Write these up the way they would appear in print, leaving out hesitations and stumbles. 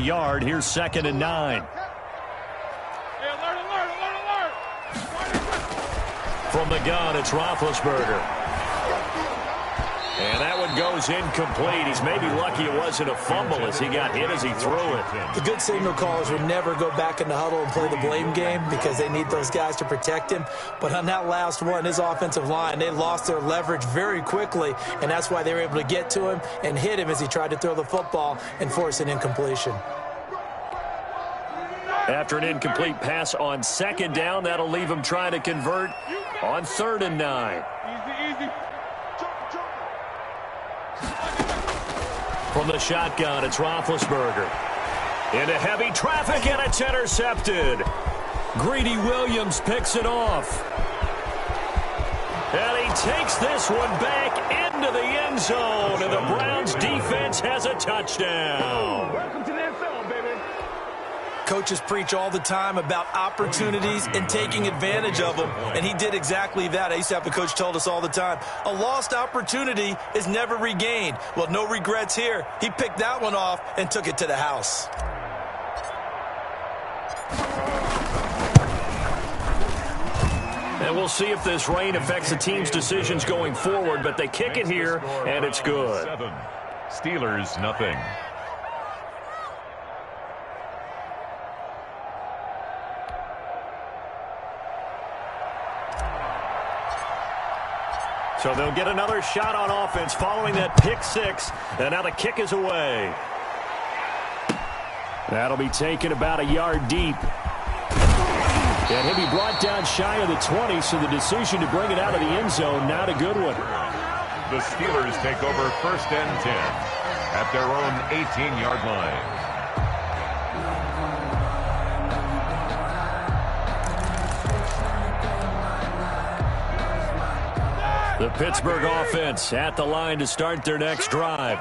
yard. Here's 2nd and 9. From the gun, it's Roethlisberger. And that one goes incomplete. He's maybe lucky it wasn't a fumble as he got hit as he threw it. The good signal callers would never go back in the huddle and play the blame game because they need those guys to protect him. But on that last one, his offensive line, they lost their leverage very quickly, and that's why they were able to get to him and hit him as he tried to throw the football and force an incompletion. After an incomplete pass on 2nd down, that'll leave him trying to convert on 3rd and 9. From the shotgun, it's Roethlisberger. Into heavy traffic, and it's intercepted. Greedy Williams picks it off. And he takes this one back into the end zone, and the Browns defense has a touchdown. Welcome to the end zone, baby. Coaches preach all the time about opportunities and taking advantage of them, and he did exactly that. I used to have a coach told us all the time, a lost opportunity is never regained. Well, no regrets here. He picked that one off and took it to the house. And we'll see if this rain affects the team's decisions going forward, but they kick it here, and it's good. 7. Steelers, nothing. So they'll get another shot on offense following that pick 6, and now the kick is away. That'll be taken about a yard deep. And he'll be brought down shy of the 20, so the decision to bring it out of the end zone, not a good one. The Steelers take over 1st and 10 at their own 18-yard line. The Pittsburgh offense at the line to start their next drive.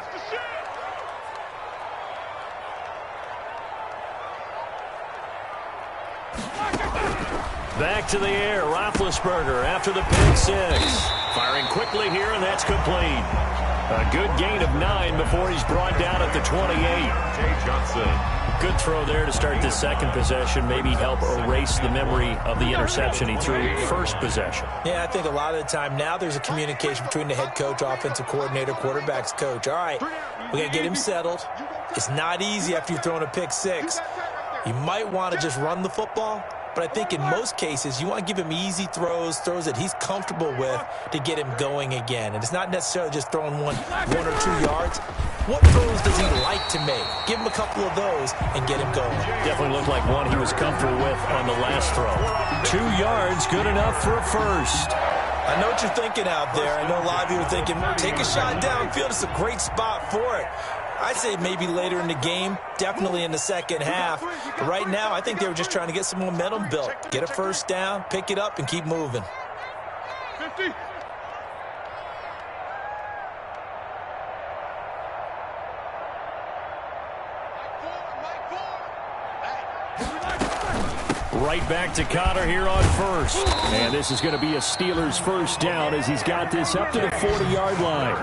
Back to the air, Roethlisberger after the pick 6. Firing quickly here, and that's complete. A good gain of 9 before he's brought down at the 28. Jay Johnson. Good throw there to start this 2nd possession. Maybe help erase the memory of the interception he threw 1st possession. Yeah, I think a lot of the time now there's a communication between the head coach, offensive coordinator, quarterback's coach. All right, we got to get him settled. It's not easy after you've thrown a pick 6. You might want to just run the football, but I think in most cases you want to give him easy throws that he's comfortable with to get him going again. And it's not necessarily just throwing one or 2 yards. What throws does he like to make? Give him a couple of those and get him going. Definitely looked like one he was comfortable with on the last throw. 2 yards, good enough for a first. I know what you're thinking out there. I know a lot of you are thinking, take a shot downfield. It's a great spot for it. I'd say maybe later in the game, definitely in the 2nd half. But right now, I think they were just trying to get some momentum built. Get a first down, pick it up, and keep moving. 50. Right back to Connor here on 1st. And this is going to be a Steelers first down as he's got this up to the 40-yard line.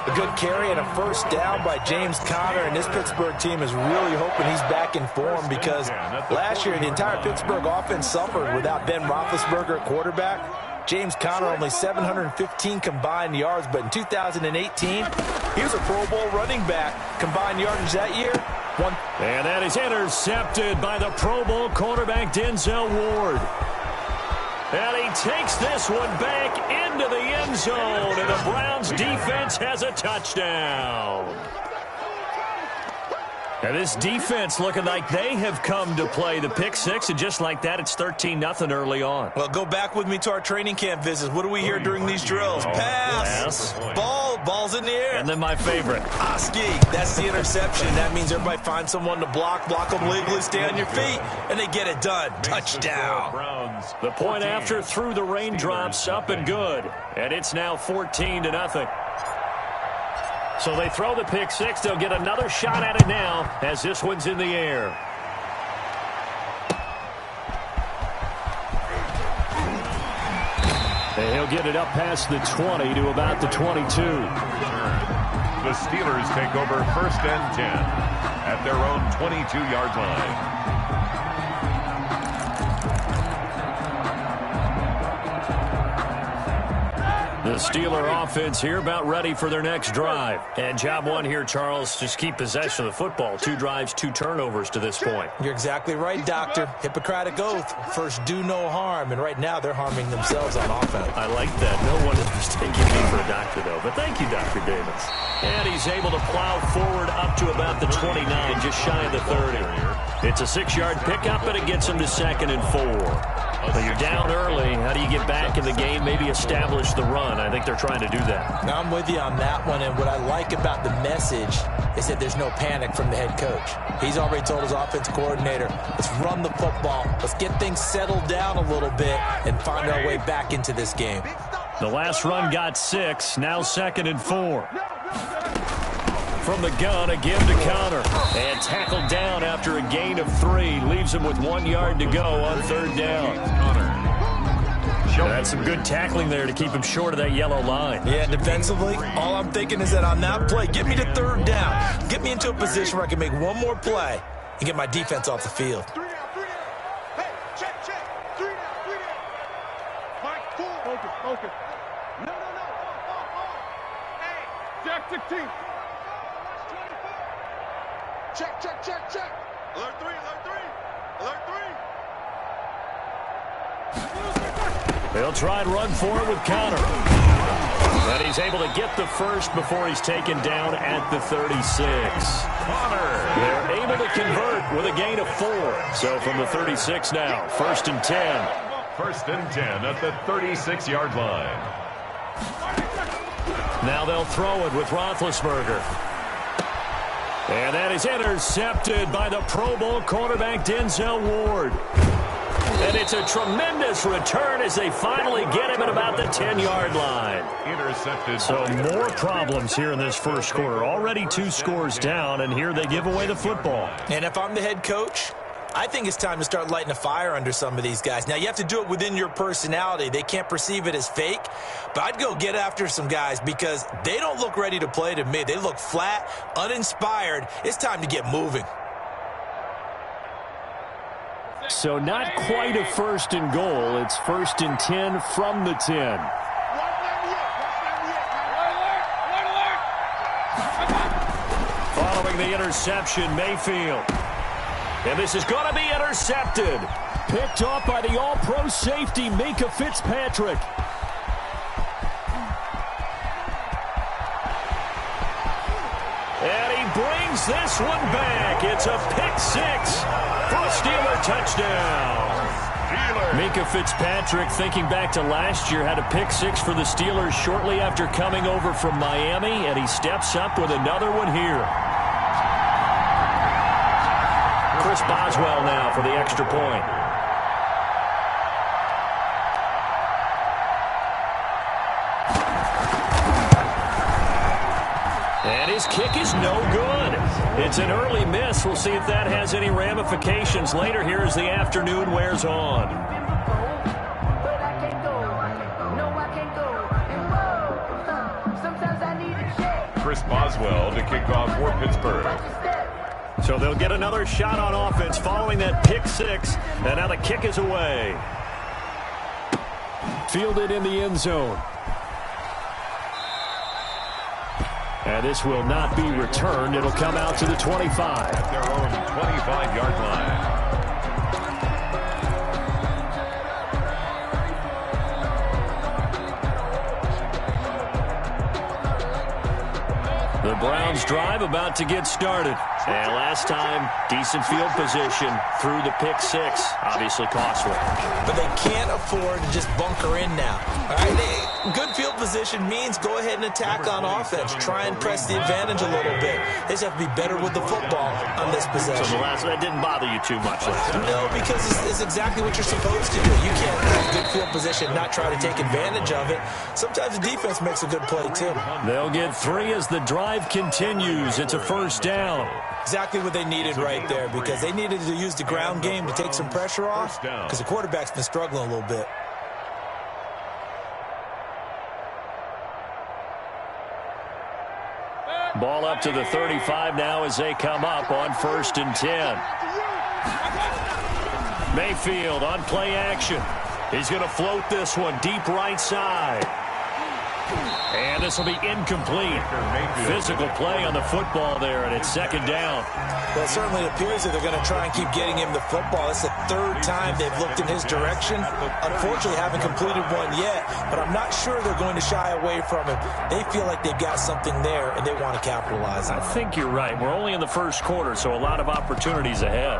A good carry and a first down by James Conner, and this Pittsburgh team is really hoping he's back in form because last year the entire Pittsburgh offense suffered without Ben Roethlisberger at quarterback. James Conner only 715 combined yards, but in 2018, he was a Pro Bowl running back. Combined yardage that year, and that is intercepted by the Pro Bowl cornerback Denzel Ward. And he takes this one back into the end zone, and the Browns defense has a touchdown. And this defense looking like they have come to play. The pick 6, and just like that, it's 13-0 early on. Well, go back with me to our training camp visits. What do we hear during these drills? Pass, ball's in the air. And then my favorite. Oski, that's the interception. That means everybody finds someone to block them legally, stay on your feet, and they get it done. Touchdown. The point after through the raindrops, up and good. And it's now 14-0. So they throw the pick 6. They'll get another shot at it now as this one's in the air. And he'll get it up past the 20 to about the 22. The Steelers take over 1st and 10 at their own 22-yard line. The Steeler offense here about ready for their next drive. And job one here, Charles, just keep possession of the football. 2 drives, 2 turnovers to this point. You're exactly right, Doctor. Hippocratic oath. First, do no harm. And right now, they're harming themselves on offense. I like that. No one is mistaking me for a doctor, though. But thank you, Dr. Davis. And he's able to plow forward up to about the 29, just shy of the 30. It's a 6-yard pickup, and it gets him to 2nd and 4. Well, you're down early. How do you get back in the game, maybe establish the run? I think they're trying to do that. Now, I'm with you on that one, and what I like about the message is that there's no panic from the head coach. He's already told his offensive coordinator, let's run the football, let's get things settled down a little bit and find our way back into this game. The last run got 6, now 2nd and 4. From the gun, again to Connor. And tackled down after a gain of 3. Leaves him with 1 yard to go on 3rd down. That's some good tackling there to keep him short of that yellow line. Yeah, defensively, all I'm thinking is that on that play, get me to 3rd down. Get me into a position where I can make one more play and get my defense off the field. Hey, check. 3 down. Mike, cool. Focus. No. Hey, Jack 16. Check. Alert 3. They'll try and run for it with Connor. And he's able to get the first before he's taken down at the 36. They're able to convert with a gain of 4. So from the 36 now, 1st and 10. 1st and 10 at the 36-yard line. Now they'll throw it with Roethlisberger. And that is intercepted by the Pro Bowl cornerback Denzel Ward. And it's a tremendous return as they finally get him at about the 10-yard line. Intercepted. So more problems here in this first quarter. Already 2 scores down, and here they give away the football. And if I'm the head coach, I think it's time to start lighting a fire under some of these guys. Now, you have to do it within your personality. They can't perceive it as fake. But I'd go get after some guys because they don't look ready to play to me. They look flat, uninspired. It's time to get moving. So not quite a 1st and goal. It's 1st and 10 from the 10. Following the interception, Mayfield. And this is going to be intercepted. Picked off by the all-pro safety, Minkah Fitzpatrick. And he brings this one back. It's a pick 6 for a Steeler touchdown. Minkah Fitzpatrick, thinking back to last year, had a pick 6 for the Steelers shortly after coming over from Miami, and he steps up with another one here. Chris Boswell now for the extra point. And his kick is no good. It's an early miss. We'll see if that has any ramifications later here as the afternoon wears on. Chris Boswell to kick off for Pittsburgh. So they'll get another shot on offense following that pick 6. And now the kick is away. Fielded in the end zone. And this will not be returned. It'll come out to the 25. At their own 25-yard line. The Browns drive about to get started. And last time, decent field position through the pick 6. Obviously costly. But they can't afford to just bunker in now. All right, good field position means go ahead and attack on offense. Try and press the advantage a little bit. They just have to be better with the football on this possession. So the last that didn't bother you too much last time. No, because it's exactly what you're supposed to do. You can't have good field position, not try to take advantage of it. Sometimes the defense makes a good play, too. They'll get 3 as the drive continues. It's a 1st down. Exactly what they needed right there, because they needed to use the ground game to take some pressure off, because the quarterback's been struggling a little bit. Ball up to the 35 now as they come up on 1st and 10. Mayfield on play action. He's going to float this one deep right side. And this will be incomplete. Physical play on the football there, and it's 2nd down. Well, it certainly appears that they're going to try and keep getting him the football. It's the 3rd time they've looked in his direction. Unfortunately, haven't completed one yet, but I'm not sure they're going to shy away from him. They feel like they've got something there, and they want to capitalize on it. I think you're right. We're only in the 1st quarter, so a lot of opportunities ahead.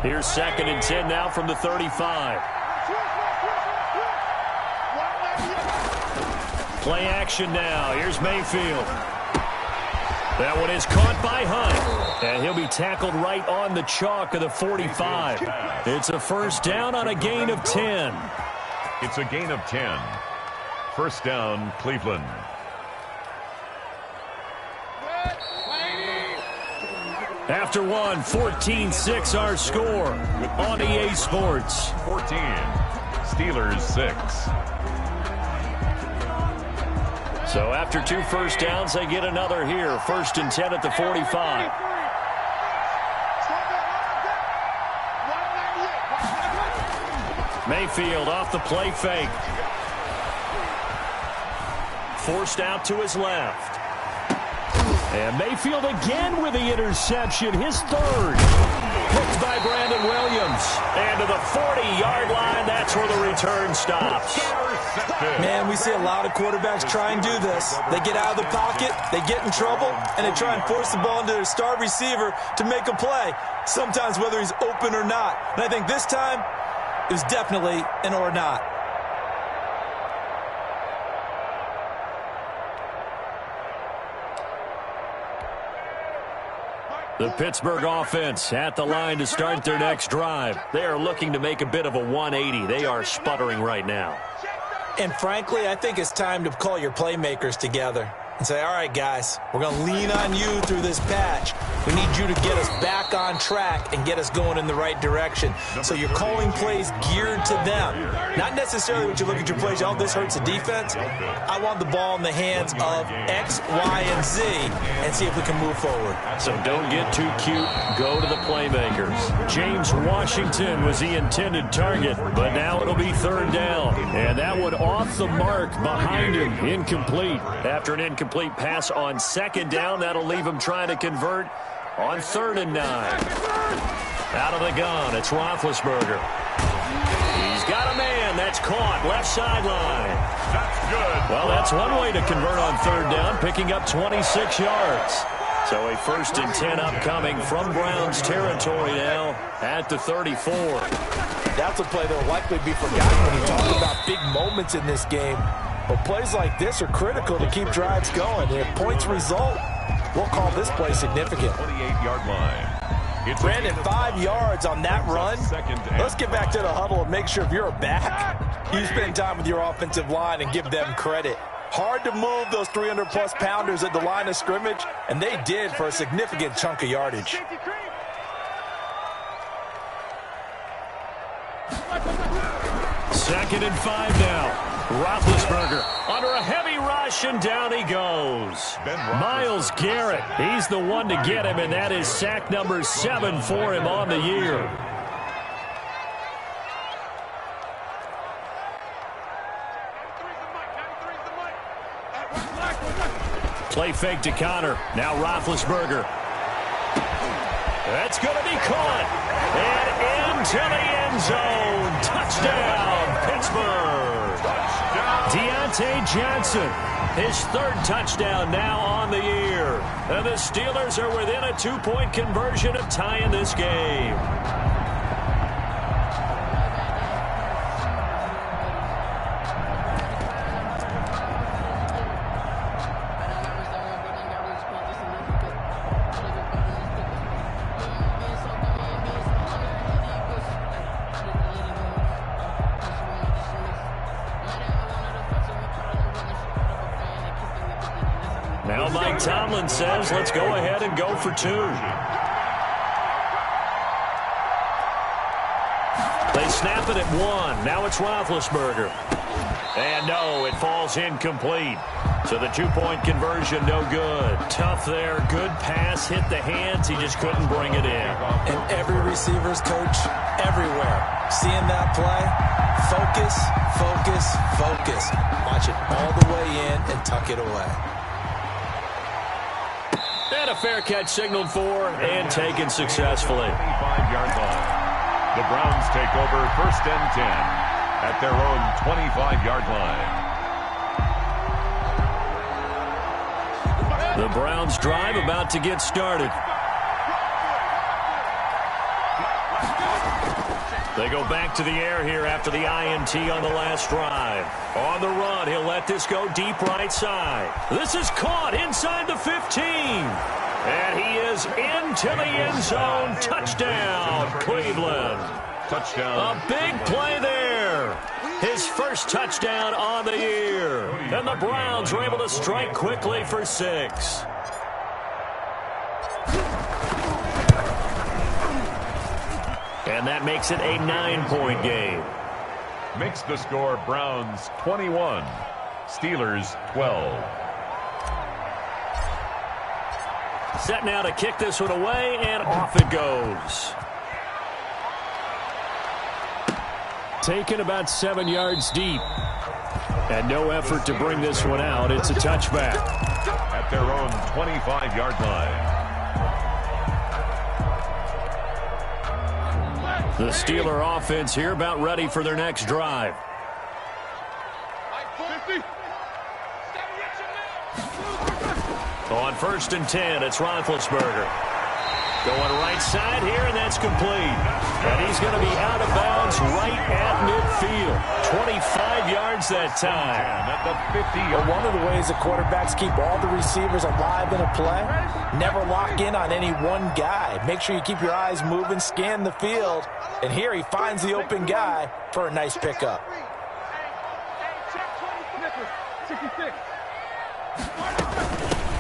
Here's 2nd and 10 now from the 35. Play action now. Here's Mayfield. That one is caught by Hunt. And he'll be tackled right on the chalk of the 45. It's a 1st down on a gain of 10. It's a gain of 10. 1st down, Cleveland. After one, 14-6 our score on EA Sports. 14, Steelers 6. So after 2 1st downs, they get another here. 1st and 10 at the 45. Mayfield off the play fake. Forced out to his left. And Mayfield again with the interception, his 3rd. Picked by Brandon Williams. And to the 40-yard line, that's where the return stops. Man, we see a lot of quarterbacks try and do this. They get out of the pocket, they get in trouble, and they try and force the ball into their star receiver to make a play, sometimes whether he's open or not. And I think this time, it was definitely an or not. The Pittsburgh offense at the line to start their next drive. They are looking to make a bit of a 180. They are sputtering right now. And frankly, I think it's time to call your playmakers together and say, all right, guys, we're going to lean on you through this patch. We need you to get us back on track and get us going in the right direction. So you're calling plays geared to them. Not necessarily when you look at your plays, oh, this hurts the defense. I want the ball in the hands of X, Y, and Z and see if we can move forward. So don't get too cute. Go to the playmakers. James Washington was the intended target, but now it'll be 3rd down. And that one off the mark behind him. Incomplete. After an incomplete pass on 2nd down, that'll leave him trying to convert on 3rd and 9. Out of the gun, it's Roethlisberger. He's got a man. That's caught. Left sideline. That's good. Well, that's one way to convert on 3rd down, picking up 26 yards. So a 1st and 10 upcoming from Browns territory now at the 34. That's a play that will likely be forgotten when you talk about big moments in this game. But plays like this are critical to keep drives going. And if points result, we'll call this play significant. 28-yard line. Brandon, 5 yards on that run. Let's get back to the huddle and make sure if you're a back, you spend time with your offensive line and give them credit. Hard to move those 300-plus pounders at the line of scrimmage, and they did for a significant chunk of yardage. Second and 5 now. Roethlisberger under a heavy rush, and down he goes. Myles Garrett, he's the one to get him, and that is sack number 7 for him on the year. Play fake to Connor. Now Roethlisberger. That's going to be caught. And into the end zone. Touchdown, Pittsburgh. Deontay Johnson, his 3rd touchdown now on the year. And the Steelers are within a 2-point conversion of tying this game. Now Mike Tomlin says, let's go ahead and go for 2. They snap it at 1. Now it's Roethlisberger. And no, it falls incomplete. So the 2-point conversion, no good. Tough there. Good pass. Hit the hands. He just couldn't bring it in. And every receiver's coach everywhere. Seeing that play, focus, focus, focus. Watch it all the way in and tuck it away. And a fair catch signaled for and taken successfully. 25-yard line. The Browns take over 1st and 10 at their own 25-yard line. The Browns drive about to get started. They go back to the air here after the INT on the last drive. On the run, he'll let this go deep right side. This is caught inside the 15. And he is into the end zone. Touchdown, Cleveland. Touchdown. A big play there. His first touchdown on the year. And the Browns were able to strike quickly for 6. And that makes it a 9-point game. Makes the score Browns 21, Steelers 12. Set now to kick this one away, and off it goes. Taken about 7 yards deep. And no effort to bring this one out. It's a touchback. At their own 25-yard line. The Steeler offense here about ready for their next drive. On 1st and 10, it's Roethlisberger. Going right side here, and that's complete. And he's going to be out of bounds right at midfield. 25 yards that time. At the 50. Well, one of the ways the quarterbacks keep all the receivers alive in a play, never lock in on any one guy. Make sure you keep your eyes moving, scan the field. And here he finds the open guy for a nice pickup.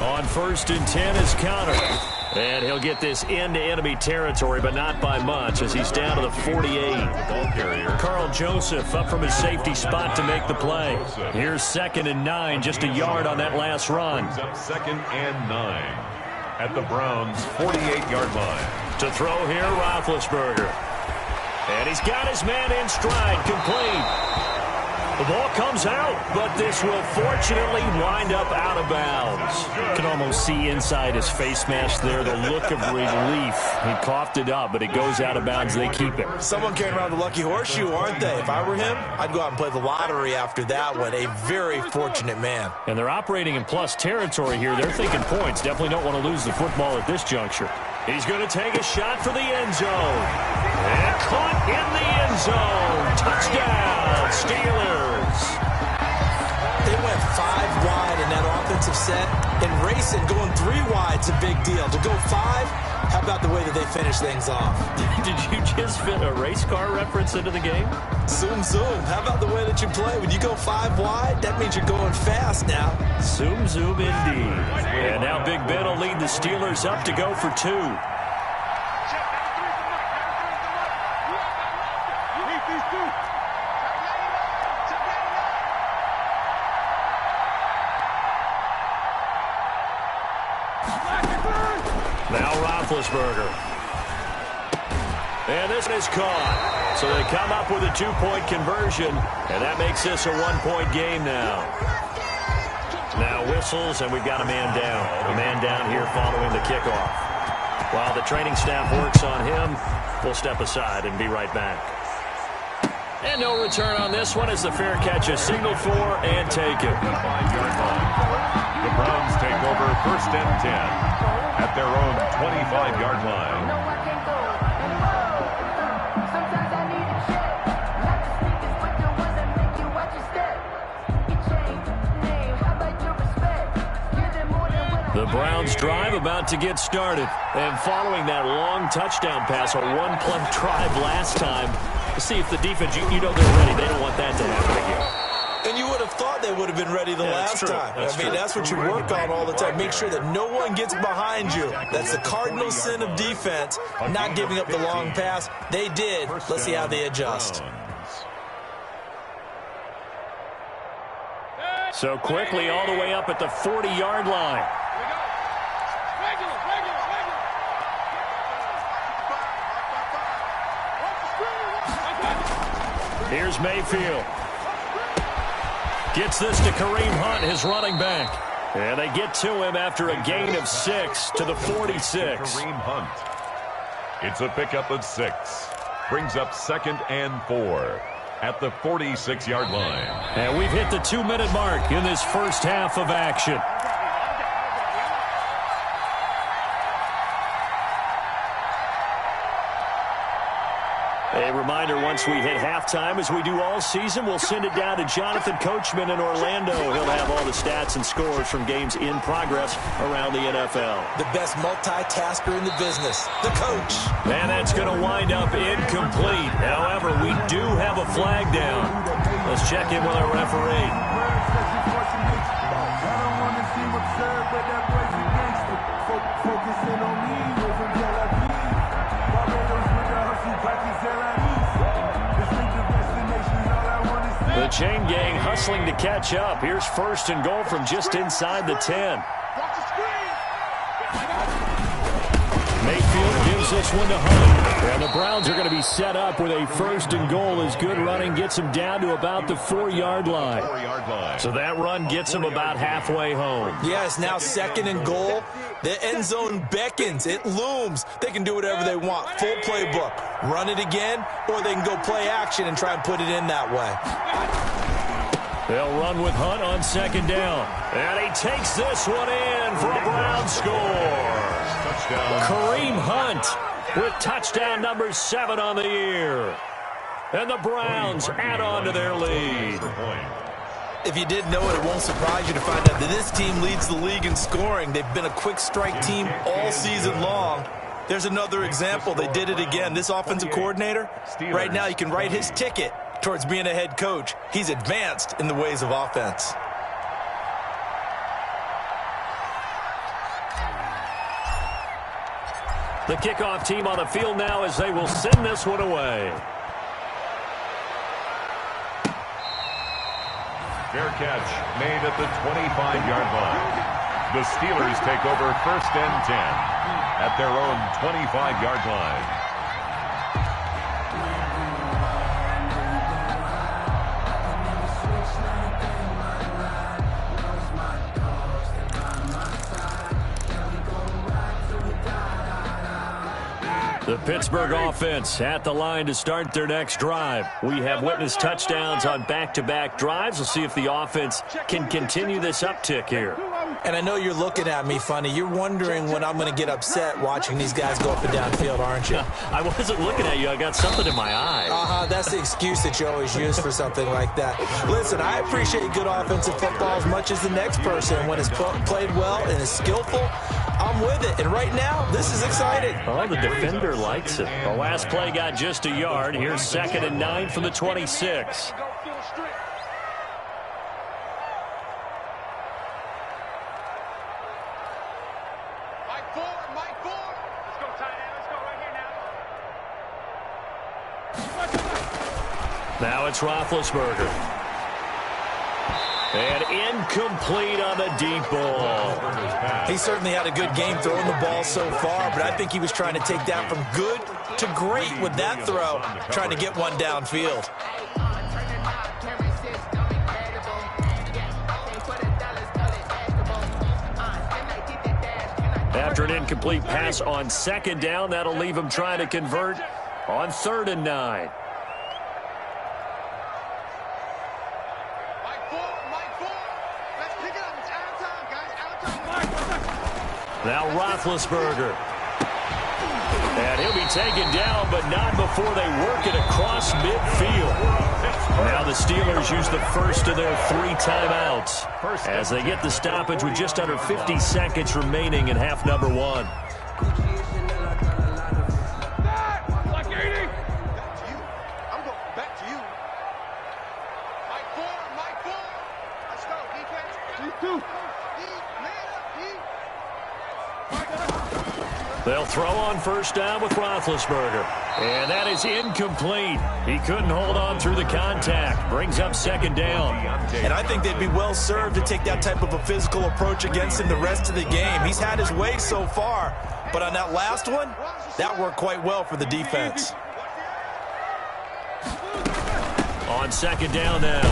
On 1st and 10 is Connor. And he'll get this into enemy territory, but not by much as he's down to the 48. Carl Joseph up from his safety spot to make the play. Here's 2nd and 9, just a yard on that last run. Up 2nd and 9 at the Browns' 48-yard line. To throw here, Roethlisberger. And he's got his man in stride, complete. The ball comes out, but this will fortunately wind up out of bounds. You can almost see inside his face mask there the look of relief. He coughed it up, but it goes out of bounds. They keep it. Someone carrying around the lucky horseshoe, aren't they? If I were him, I'd go out and play the lottery after that one. A very fortunate man. And they're operating in plus territory here. They're thinking points. Definitely don't want to lose the football at this juncture. He's going to take a shot for the end zone. And caught in the end zone. Touchdown, Steelers. They went 5 wide in that offensive set. And racing, going 3 wide's a big deal. To go 5, how about the way that they finish things off? Did you just fit a race car reference into the game? Zoom, zoom. How about the way that you play? When you go 5 wide, that means you're going fast now. Zoom, zoom indeed. And now Big Ben will lead the Steelers up to go for 2. Now Roethlisberger. And this is caught. So they come up with a 2-point conversion, and that makes this a 1-point game now. Now whistles, and we've got a man down. A man down here following the kickoff. While the training staff works on him, we'll step aside and be right back. And no return on this one as the fair catch is signaled for and taken. The Browns take over 1st and 10 at their own 25-yard line. The Browns drive about to get started. And following that long touchdown pass, a 1-play drive last time, to see if the defense, you know they're ready. They don't want that to happen again. And you would have thought they would have been ready the last time. I mean, that's what you work on all the time. Make sure that no one gets behind you. That's the cardinal sin of defense, not giving up the long pass. They did. Let's see how they adjust. So quickly all the way up at the 40-yard line. Here's Mayfield. Gets this to Kareem Hunt, his running back. And they get to him after a gain of 6 to the 46. Kareem Hunt. It's a pickup of 6. Brings up 2nd and 4 at the 46-yard line. And we've hit the 2-minute mark in this first half of action. A reminder, once we hit halftime, as we do all season, we'll send it down to Jonathan Coachman in Orlando. He'll have all the stats and scores from games in progress around the NFL. The best multitasker in the business, the coach. And that's going to wind up incomplete. However, we do have a flag down. Let's check in with our referee. The chain gang hustling to catch up. Here's 1st and goal from just inside the 10. Mayfield gives this one to Hunt. And the Browns are going to be set up with a 1st and goal as good running gets them down to about the 4-yard line. So that run gets them about halfway home. Yeah, it's now 2nd and goal. The end zone beckons. It looms. They can do whatever they want. Full playbook. Run it again, or they can go play action and try and put it in that way. They'll run with Hunt on 2nd down. And he takes this one in for a Brown score. Kareem Hunt with touchdown number 7 on the year. And the Browns add on to their lead. If you didn't know it, it won't surprise you to find out that this team leads the league in scoring. They've been a quick strike team all season long. There's another example. They did it again. This offensive coordinator, right now you can write his ticket towards being a head coach. He's advanced in the ways of offense. The kickoff team on the field now as they will send this one away. Fair catch made at the 25-yard line. The Steelers take over 1st and 10 at their own 25-yard line. The Pittsburgh offense at the line to start their next drive. We have witnessed touchdowns on back-to-back drives. We'll see if the offense can continue this uptick here. And I know you're looking at me funny. You're wondering when I'm going to get upset watching these guys go up and down field, aren't you? I wasn't looking at you. I got something in my eye. That's the excuse that you always use for something like that. Listen, I appreciate good offensive football as much as the next person. When it's played well and is skillful, I'm with it. And right now, this is exciting. Oh, the defender likes it. The last play got just a yard. Here's 2nd and 9 from the 26. Now it's Roethlisberger. And incomplete on the deep ball. He certainly had a good game throwing the ball so far, but I think he was trying to take that from good to great with that throw, trying to get one downfield. After an incomplete pass on 2nd down, that'll leave him trying to convert on 3rd and 9. Now Roethlisberger. And he'll be taken down, but not before they work it across midfield. Now the Steelers use the first of their 3 timeouts as they get the stoppage with just under 50 seconds remaining in half number 1. Back to you. Mike 4. 2. They'll throw on first down with Roethlisberger. And that is incomplete. He couldn't hold on through the contact. Brings up second down. And I think they'd be well served to take that type of a physical approach against him the rest of the game. He's had his way so far. But on that last one, that worked quite well for the defense. On second down now,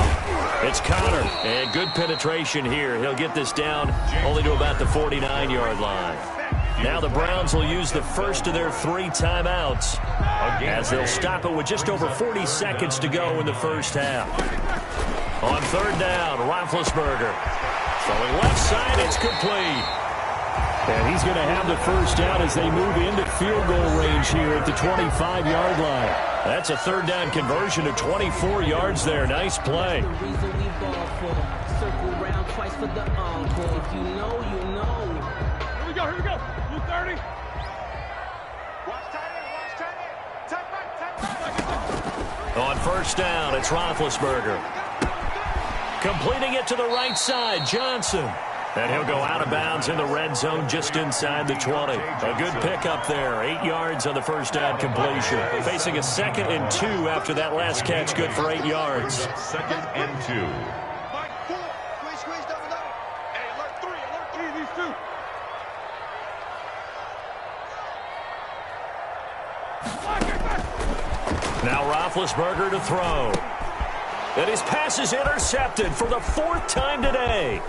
it's Connor. And good penetration here. He'll get this down only to about the 49-yard line. Now the Browns will use the first of their 3 timeouts as they'll stop it with just over 40 seconds to go in the first half. On third down, Roethlisberger. Throwing left side, it's complete. And he's going to have the first down as they move into field goal range here at the 25-yard line. That's a third down conversion of 24 yards there. Nice play. Here we go. Blue 30. Watch tight end. Tight back. On first down, it's Roethlisberger. Completing it to the right side, Johnson. And he'll go out of bounds in the red zone just inside the 20. A good pickup there. 8 yards on the first down completion. Facing a 2nd and 2 after that last catch. Good for 8 yards. 2nd and 2. Mike, 4. Squeeze, double. Hey, alert 3, these 2. Now Roethlisberger to throw. And his pass is intercepted for the 4th time today.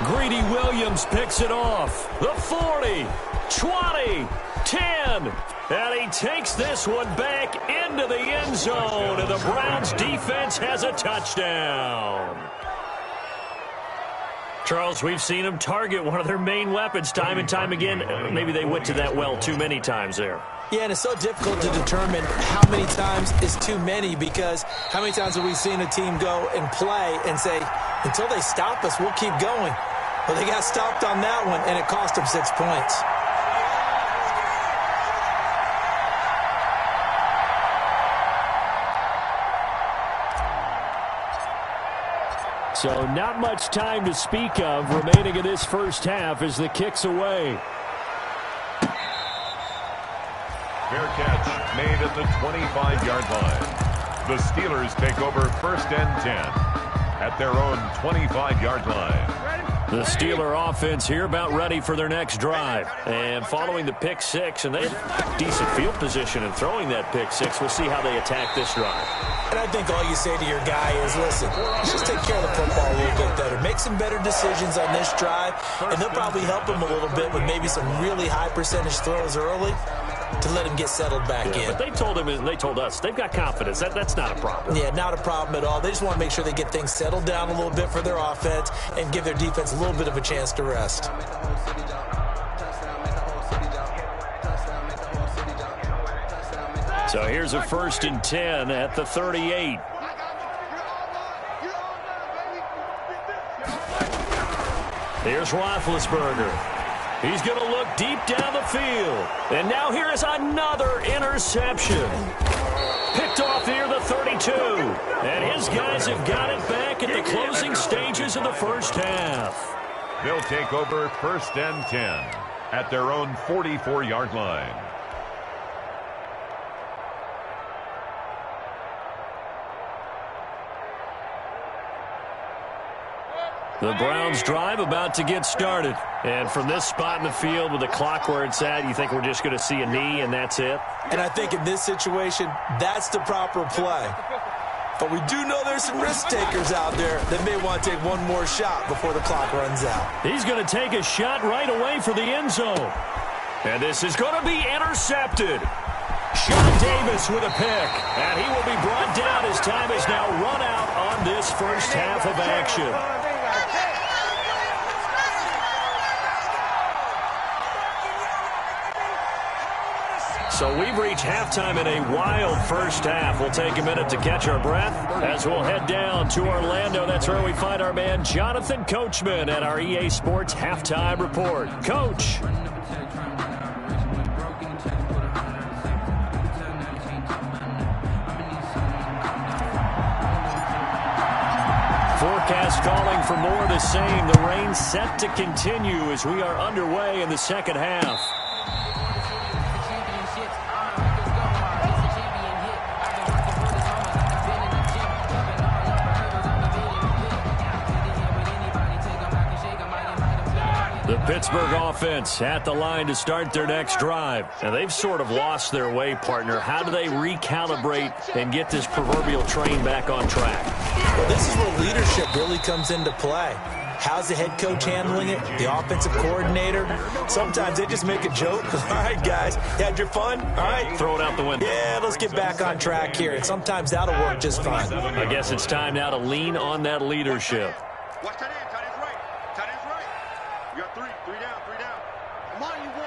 Greedy Williams picks it off. The 40, 20, 10. And he takes this one back into the end zone. And the Browns defense has a touchdown. Charles, we've seen them target one of their main weapons time and time again. Maybe they went to that well too many times there. Yeah, and it's so difficult to determine how many times is too many, because how many times have we seen a team go and play and say, until they stop us, we'll keep going. Well, they got stopped on that one, and it cost them 6 points. So not much time to speak of remaining in this first half as the kick's away. Fair catch made at the 25-yard line. The Steelers take over 1st and 10 at their own 25-yard line. The Steeler offense here about ready for their next drive. And following the pick 6, and they had decent field position in throwing that pick 6. We'll see how they attack this drive. And I think all you say to your guy is, listen, let's just take care of the football a little bit better. Make some better decisions on this drive, and they'll probably help him a little bit with maybe some really high percentage throws early to let him get settled back in. But they told him, and they told us, they've got confidence. That's not a problem. Yeah, not a problem at all. They just want to make sure they get things settled down a little bit for their offense and give their defense a little bit of a chance to rest. So here's a 1st and 10 at the 38. Here's Roethlisberger. He's going to look deep down the field. And now here is another interception. Picked off near the 32. And his guys have got it back at the closing stages of the first half. They'll take over 1st and 10 at their own 44-yard line. The Browns drive about to get started. And from this spot in the field with the clock where it's at, you think we're just going to see a knee and that's it? And I think in this situation, that's the proper play. But we do know there's some risk takers out there that may want to take one more shot before the clock runs out. He's going to take a shot right away for the end zone. And this is going to be intercepted. Sean Davis with a pick. And he will be brought down as time is now run out on this first half of action. So we've reached halftime in a wild first half. We'll take a minute to catch our breath as we'll head down to Orlando. That's where we find our man Jonathan Coachman at our EA Sports Halftime Report. Coach. Forecast calling for more of the same. The rain set to continue as we are underway in the second half. The Pittsburgh offense at the line to start their next drive. Now, they've sort of lost their way, partner. How do they recalibrate and get this proverbial train back on track? Well, this is where leadership really comes into play. How's the head coach handling it? The offensive coordinator? Sometimes they just make a joke. All right, guys, you had your fun? All right. Throw it out the window. Yeah, let's get back on track here. And sometimes that'll work just fine. I guess it's time now to lean on that leadership. Watch tight end. Tight end's right. Tight end's right. You got three. Three down. Three down. Come on, you 1-8.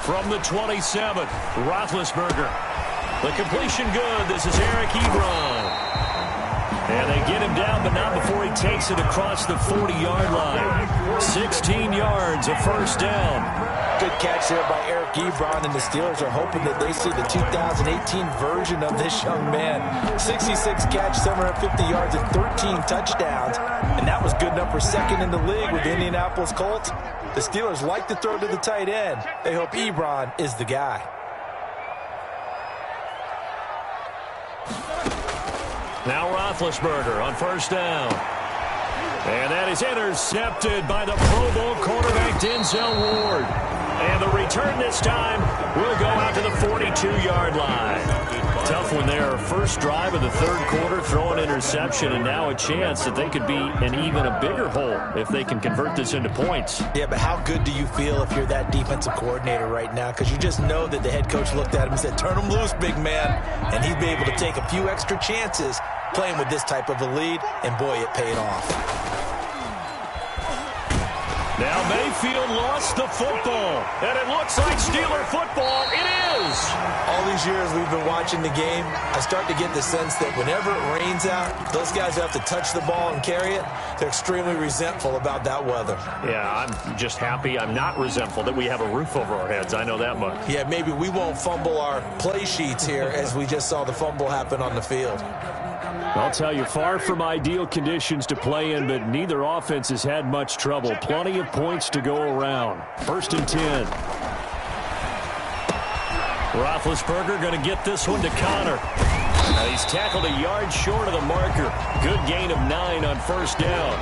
From the 27, Roethlisberger. The completion good. This is Eric Ebron. And they get him down, but not before he takes it across the 40-yard line. 16 yards, a first down. Good catch there by Eric Ebron, and the Steelers are hoping that they see the 2018 version of this young man. 66 catch, 750 yards, and 13 touchdowns. And that was good enough for second in the league with the Indianapolis Colts. The Steelers like to throw to the tight end. They hope Ebron is the guy. Now Roethlisberger on first down. And that is intercepted by the Pro Bowl cornerback Denzel Ward. And the return this time will go out to the 42-yard line. Tough one there. First drive of the third quarter, throw an interception, and now a chance that they could be in even a bigger hole if they can convert this into points. Yeah, but how good do you feel if you're that defensive coordinator right now? Because you just know that the head coach looked at him and said, turn him loose, big man. And he'd be able to take a few extra chances playing with this type of a lead, and boy, it paid off. Now Mayfield lost the football, and it looks like Steeler football. It is. All these years we've been watching the game, I start to get the sense that whenever it rains out, those guys have to touch the ball and carry it. They're extremely resentful about that weather. Yeah, I'm just happy I'm not resentful that we have a roof over our heads. I know that much. Yeah, maybe we won't fumble our play sheets here as we just saw the fumble happen on the field. I'll tell you, far from ideal conditions to play in, but neither offense has had much trouble. Plenty of points to go around. First and 10. Roethlisberger going to get this one to Connor. Now he's tackled a yard short of the marker. Good gain of 9 on first down.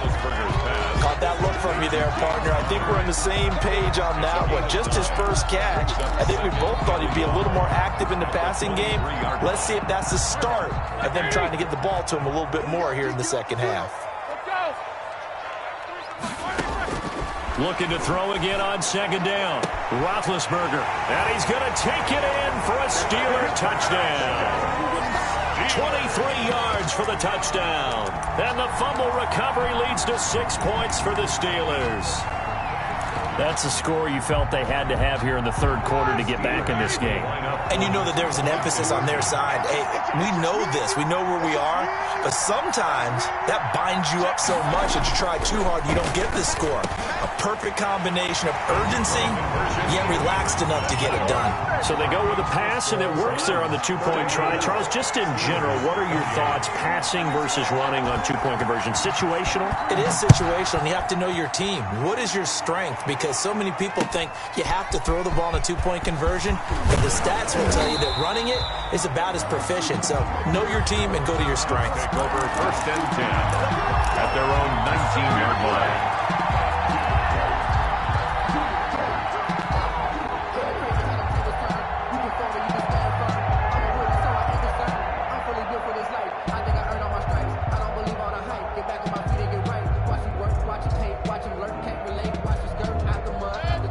Caught that look from you there, partner. I think we're on the same page on that one. Just his first catch. I think we both thought he'd be a little more active in the passing game. Let's see if that's the start of them trying to get the ball to him a little bit more here in the second half. Looking to throw again on second down. Roethlisberger. And he's going to take it in for a Steeler touchdown. 23 yards for the touchdown. And the fumble recovery leads to 6 points for the Steelers. That's a score you felt they had to have here in the third quarter to get back in this game. And you know that there's an emphasis on their side. Hey, we know this. We know where we are. But sometimes that binds you up so much that you try too hard, you don't get the score. A perfect combination of urgency, yet relaxed enough to get it done. So they go with a pass, and it works there on the two-point try. Charles, just in general, what are your thoughts passing versus running on two-point conversion? Situational? It is situational, and you have to know your team. What is your strength? Because so many people think you have to throw the ball in a two-point conversion, but the stats will tell you that running it is about as proficient. So know your team and go to your strength. Over first and 10 at their own 19-yard line.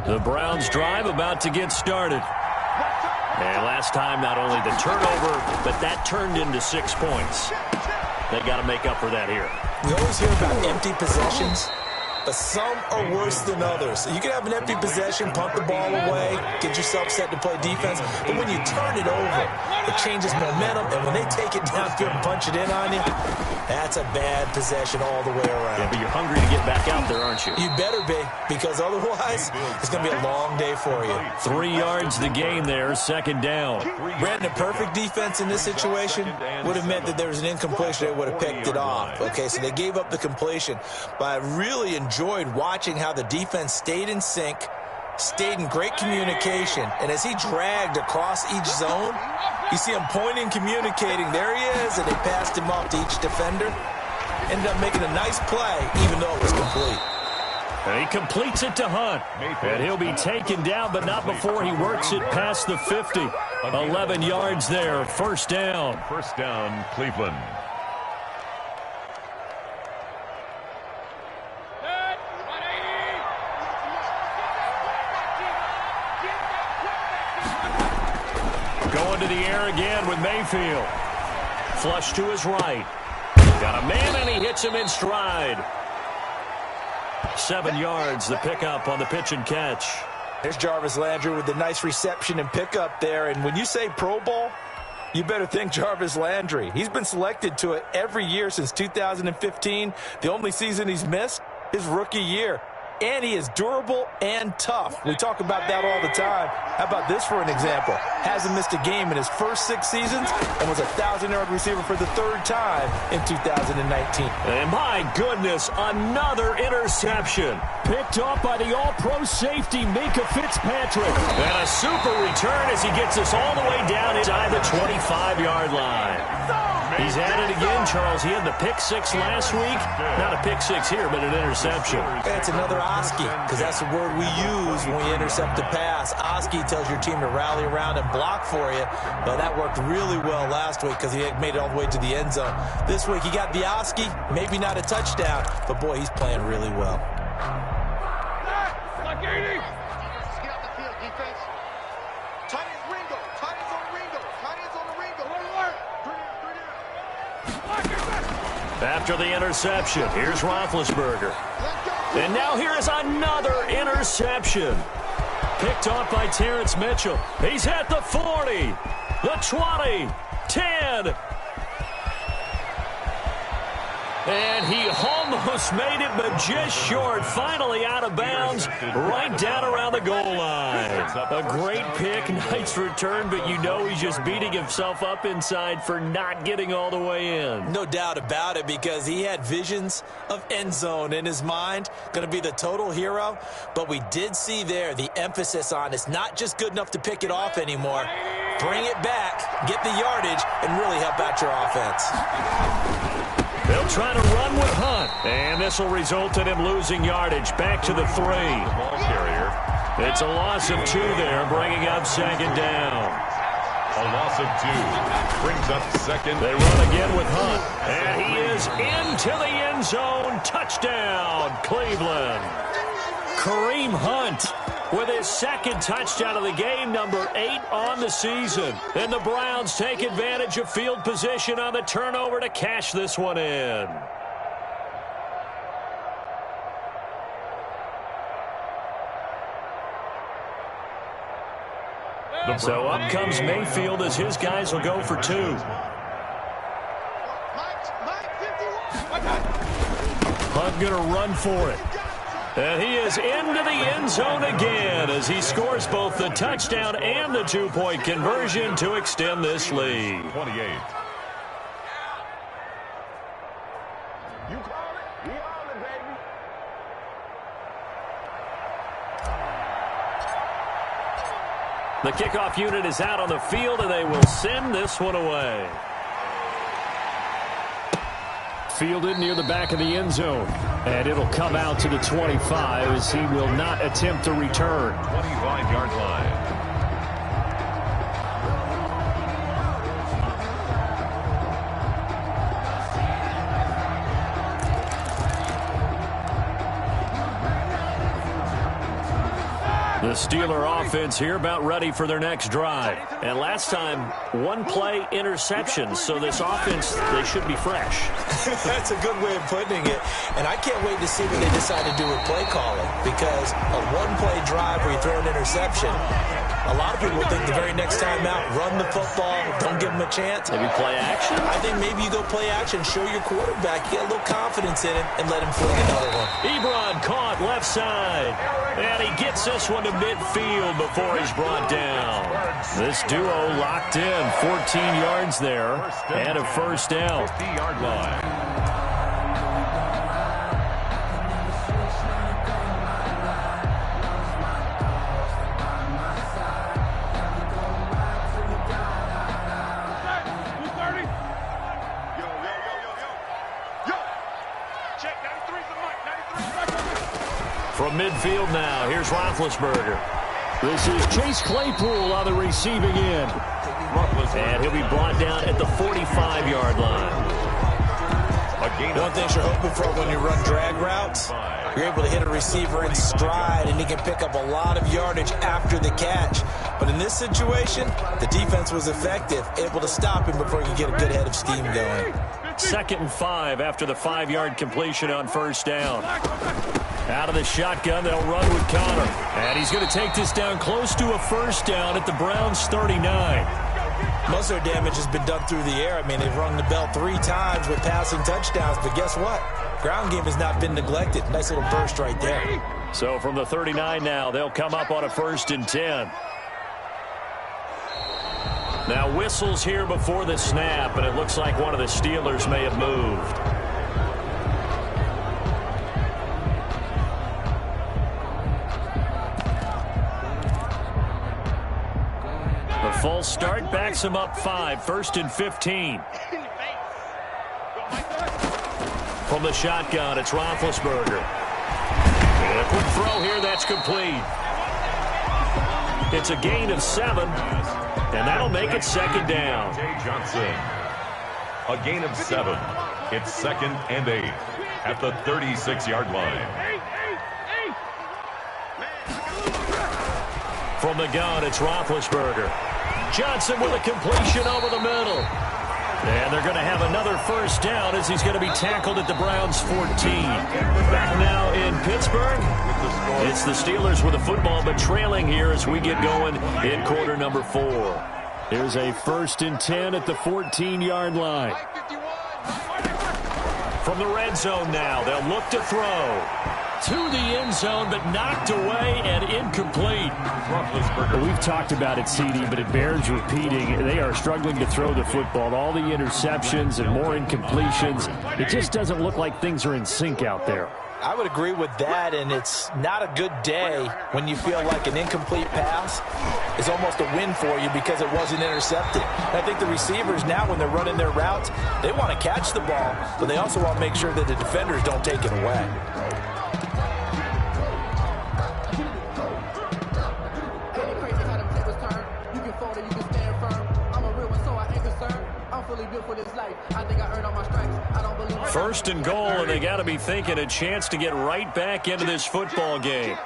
The Browns drive about to get started. And last time, not only the turnover, but that turned into 6 points. They got to make up for that here. We always hear about empty possessions, but some are worse than others. You can have an empty possession, punt the ball away, get yourself set to play defense, but when you turn it over, It changes momentum, and when they take it downfield and punch it in on you, that's a bad possession all the way around. Yeah, but you're hungry to get back out there, aren't you? You better be, because otherwise it's going to be a long day for you. 3 yards the gain there, second down. Brandon, a perfect defense in this situation would have meant that there was an incompletion. They would have picked it off. Okay, so they gave up the completion. But I really enjoyed watching how the defense stayed in sync, stayed in great communication, and as he dragged across each zone, you see him pointing, communicating. There he is, and they passed him off to each defender. Ended up making a nice play, even though it was complete. And he completes it to Hunt. And he'll be taken down, but not before he works it past the 50. 11 yards there, first down. First down, Cleveland. Going to the air again with Mayfield. Flush to his right. Got a man, and he hits him in stride. 7 yards, the pickup on the pitch and catch. There's Jarvis Landry with the nice reception and pickup there. And when you say Pro Bowl, you better think Jarvis Landry. He's been selected to it every year since 2015. The only season he's missed, his rookie year. And he is durable and tough. We talk about that all the time. How about this for an example? Hasn't missed a game in his first 6 seasons and was a 1,000-yard receiver for the 3rd time in 2019. And my goodness, another interception. Picked off by the all-pro safety, Minka Fitzpatrick. And a super return as he gets us all the way down inside the 25-yard line. He's at it again, Charles. He had the pick 6 last week. Not a pick 6 here, but an interception. It's another Oski, because that's the word we use when we intercept a pass. Oski tells your team to rally around and block for you. But that worked really well last week because he had made it all the way to the end zone. This week he got the Oski, maybe not a touchdown, but boy, he's playing really well. After the interception, here's Roethlisberger. And now here is another interception. Picked off by Terrence Mitchell. He's at the 40, the 20, 10. And he almost made it, but just short. Finally out of bounds, right down around the goal line. A great pick, nice return, but you know he's just beating himself up inside for not getting all the way in. No doubt about it, because he had visions of end zone in his mind. Going to be the total hero. But we did see there the emphasis on it's not just good enough to pick it off anymore. Bring it back, get the yardage, and really help out your offense. They'll try to run with Hunt, and this will result in him losing yardage. Back to the 3. Ball carrier. It's a loss of 2 there, bringing up second down. A loss of 2. Brings up second. They run again with Hunt, and he is into the end zone. Touchdown, Cleveland. Kareem Hunt with his 2nd touchdown of the game, number 8 on the season. And the Browns take advantage of field position on the turnover to cash this one in. So up comes Mayfield as his guys will go for 2. Hunt going to run for it. And he is into the end zone again as he scores both the touchdown and the 2-point conversion to extend this lead. 28. You call it? We call it, baby. The kickoff unit is out on the field, and they will send this one away. Fielded near the back of the end zone. And it'll come out to the 25 as he will not attempt to return. 25-yard line. The Steeler offense here about ready for their next drive. And last time, 1-play interception. So this offense, they should be fresh. That's a good way of putting it. And I can't wait to see what they decide to do with play calling. Because a 1-play drive where you throw an interception, A lot of people think the very next time out, run the football, don't give him a chance. Maybe play action? I think maybe you go play action, show your quarterback, get a little confidence in him, and let him fling another one. Ebron caught left side. And he gets this one to midfield before he's brought down. This duo locked in. 14 yards there and a first down. 50-yard line. From midfield now, here's Roethlisberger. This is Chase Claypool on the receiving end. And he'll be brought down at the 45-yard line. One thing you're hoping for when you run drag routes, you're able to hit a receiver in stride, and he can pick up a lot of yardage after the catch. But in this situation, the defense was effective, able to stop him before he could get a good head of steam going. 2nd and 5 after the 5-yard completion on first down. Out of the shotgun, they'll run with Connor. And he's going to take this down close to a first down at the Browns' 39. Most of their damage has been done through the air. I mean, they've rung the bell 3 times with passing touchdowns. But guess what? Ground game has not been neglected. Nice little burst right there. So from the 39 now, they'll come up on a 1st and 10. Now whistles here before the snap, and it looks like one of the Steelers may have moved. The full start backs him up 5, 1st and 15. From the shotgun, it's Roethlisberger. And a quick throw here, that's complete. It's a gain of 7, and that'll make it 2nd down. Johnson. A gain of 7. It's 2nd and 8 at the 36-yard line. From the gun, it's Roethlisberger. Johnson with a completion over the middle. And they're going to have another first down as he's going to be tackled at the Browns' 14. Back now in Pittsburgh. It's the Steelers with the football, but trailing here as we get going in quarter number 4. Here's a 1st and 10 at the 14-yard line. From the red zone now, they'll look to throw. To the end zone, but knocked away and incomplete. Well, we've talked about it, CD, but it bears repeating. They are struggling to throw the football. All the interceptions and more incompletions. It just doesn't look like things are in sync out there. I would agree with that, and it's not a good day when you feel like an incomplete pass is almost a win for you because it wasn't intercepted. And I think the receivers now, when they're running their routes, they want to catch the ball, but they also want to make sure that the defenders don't take it away. First and goal, and they got to be thinking a chance to get right back into this football game.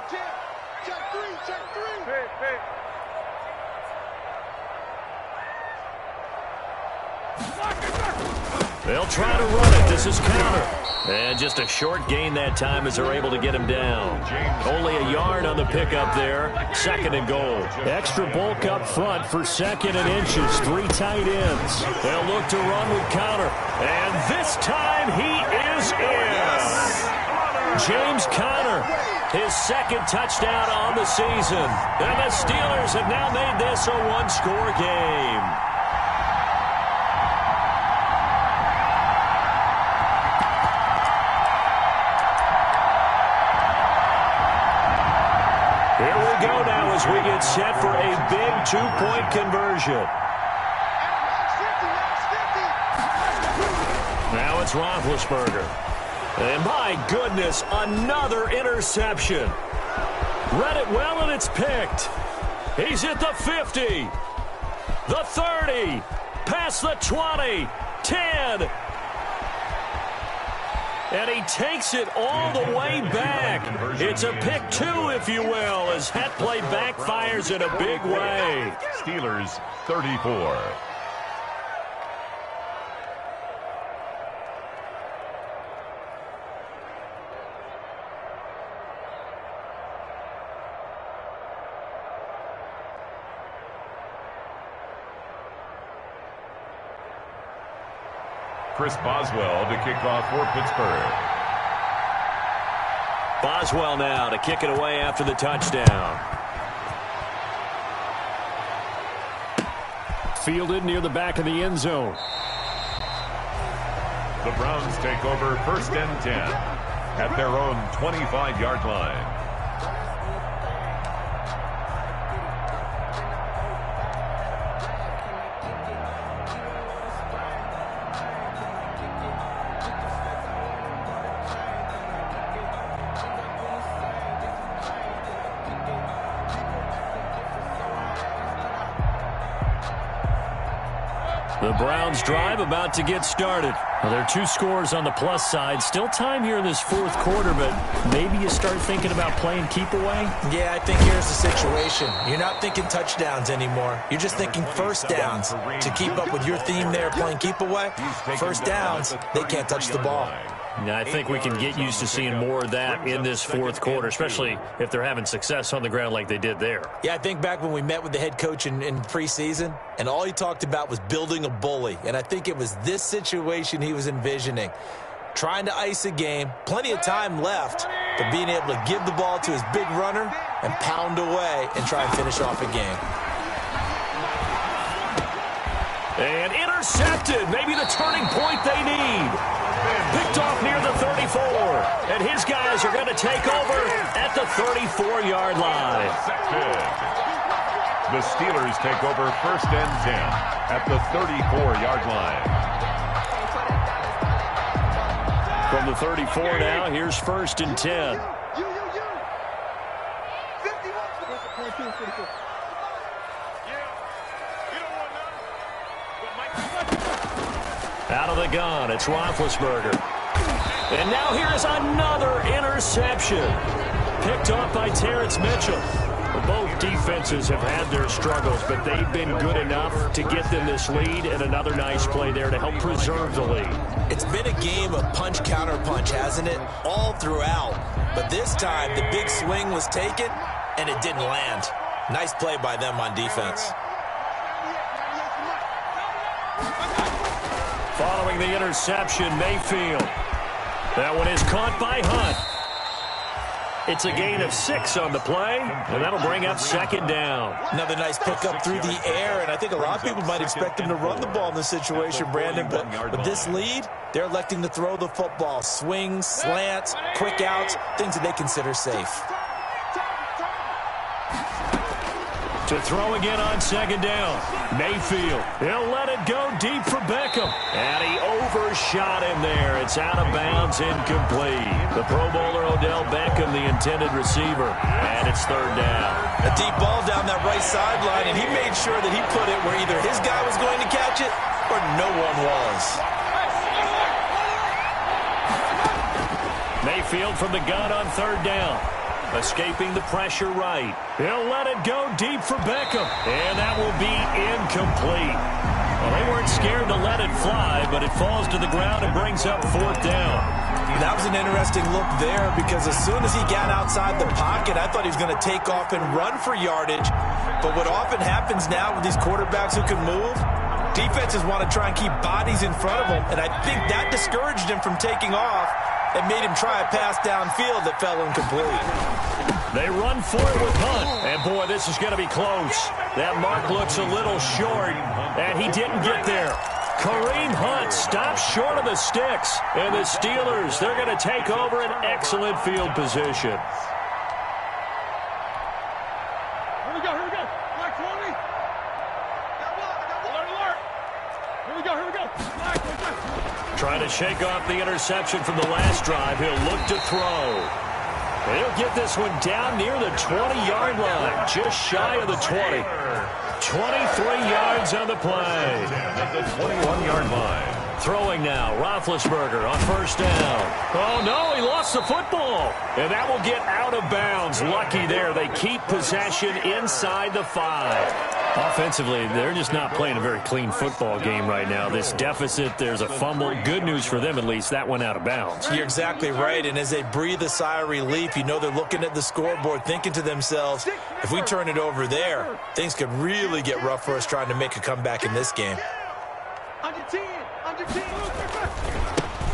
They'll try to run it. This is counter. And just a short gain that time as they're able to get him down. Only a yard on the pickup there. 2nd and goal. Extra bulk up front for 2nd and inches. 3 tight ends. They'll look to run with Conner. And this time he is in. James Conner, his 2nd touchdown on the season. And the Steelers have now made this a 1-score game. Here we go now as we get set for a big 2-point conversion. Now it's Roethlisberger. And my goodness, another interception. Read it well, and it's picked. He's at the 50, the 30, past the 20, 10. And he takes it all the way back. It's a pick 2, if you will, as that play backfires in a big way. Steelers 34. Chris Boswell to kick off for Pittsburgh. Boswell now to kick it away after the touchdown. Fielded near the back of the end zone. The Browns take over 1st and 10 at their own 25-yard line. The Browns drive about to get started. Well, there are 2 scores on the plus side. Still time here in this 4th quarter, but maybe you start thinking about playing keep away? Yeah, I think here's the situation. You're not thinking touchdowns anymore. You're just thinking first downs. To keep up with your theme there, playing keep away, first downs, they can't touch the ball. Yeah, I think we can get used to seeing more of that in this 4th quarter, especially if they're having success on the ground like they did there. Yeah, I think back when we met with the head coach in preseason, and all he talked about was building a bully. And I think it was this situation he was envisioning. Trying to ice a game, plenty of time left, but being able to give the ball to his big runner and pound away and try and finish off a game. And intercepted, maybe the turning point they need. Picked off near the 34, and his guys are going to take over at the 34-yard line. The Steelers take over 1st and 10 at the 34-yard line. From the 34 now, here's 1st and 10. Out of the gun, it's Roethlisberger. And now here's another interception. Picked off by Terrence Mitchell. Both defenses have had their struggles, but they've been good enough to get them this lead, and another nice play there to help preserve the lead. It's been a game of punch-counter-punch, hasn't it? All throughout. But this time, the big swing was taken, and it didn't land. Nice play by them on defense. Following the interception, Mayfield. That one is caught by Hunt. It's a gain of 6 on the play, and that'll bring up 2nd down. Another nice pickup through the air, and I think a lot of people might expect him to run the ball in this situation, Brandon, but with this lead, they're electing to throw the football. Swings, slants, quick outs, things that they consider safe. To throw again on 2nd down. Mayfield, he'll let it go deep for Beckham. And he overshot him there. It's out of bounds, incomplete. The Pro Bowler Odell Beckham, the intended receiver. And it's 3rd down. A deep ball down that right sideline, and he made sure that he put it where either his guy was going to catch it or no one was. Mayfield from the gun on 3rd down. Escaping the pressure right. He'll let it go deep for Beckham. And that will be incomplete. Well, they weren't scared to let it fly, but it falls to the ground and brings up 4th down. That was an interesting look there because as soon as he got outside the pocket, I thought he was going to take off and run for yardage. But what often happens now with these quarterbacks who can move, defenses want to try and keep bodies in front of them, and I think that discouraged him from taking off and made him try a pass downfield that fell incomplete. They run for it with Hunt. And, boy, this is going to be close. That mark looks a little short, and he didn't get there. Kareem Hunt stops short of the sticks. And the Steelers, they're going to take over an excellent field position. Here we go, here we go. Black 20. Alert, alert. Here we go, here we go. Black, Trying to shake off the interception from the last drive. He'll look to throw. He'll get this one down near the 20-yard line, just shy of the 20. 23 yards on the play. At the 21-yard line. Throwing now, Roethlisberger on 1st down. Oh, no, he lost the football. And that will get out of bounds. Lucky there. They keep possession inside the 5. Offensively, they're just not playing a very clean football game right now. This deficit, there's a fumble. Good news for them, at least. That went out of bounds. You're exactly right. And as they breathe a sigh of relief, you know they're looking at the scoreboard thinking to themselves, if we turn it over there, things could really get rough for us trying to make a comeback in this game. Under 10.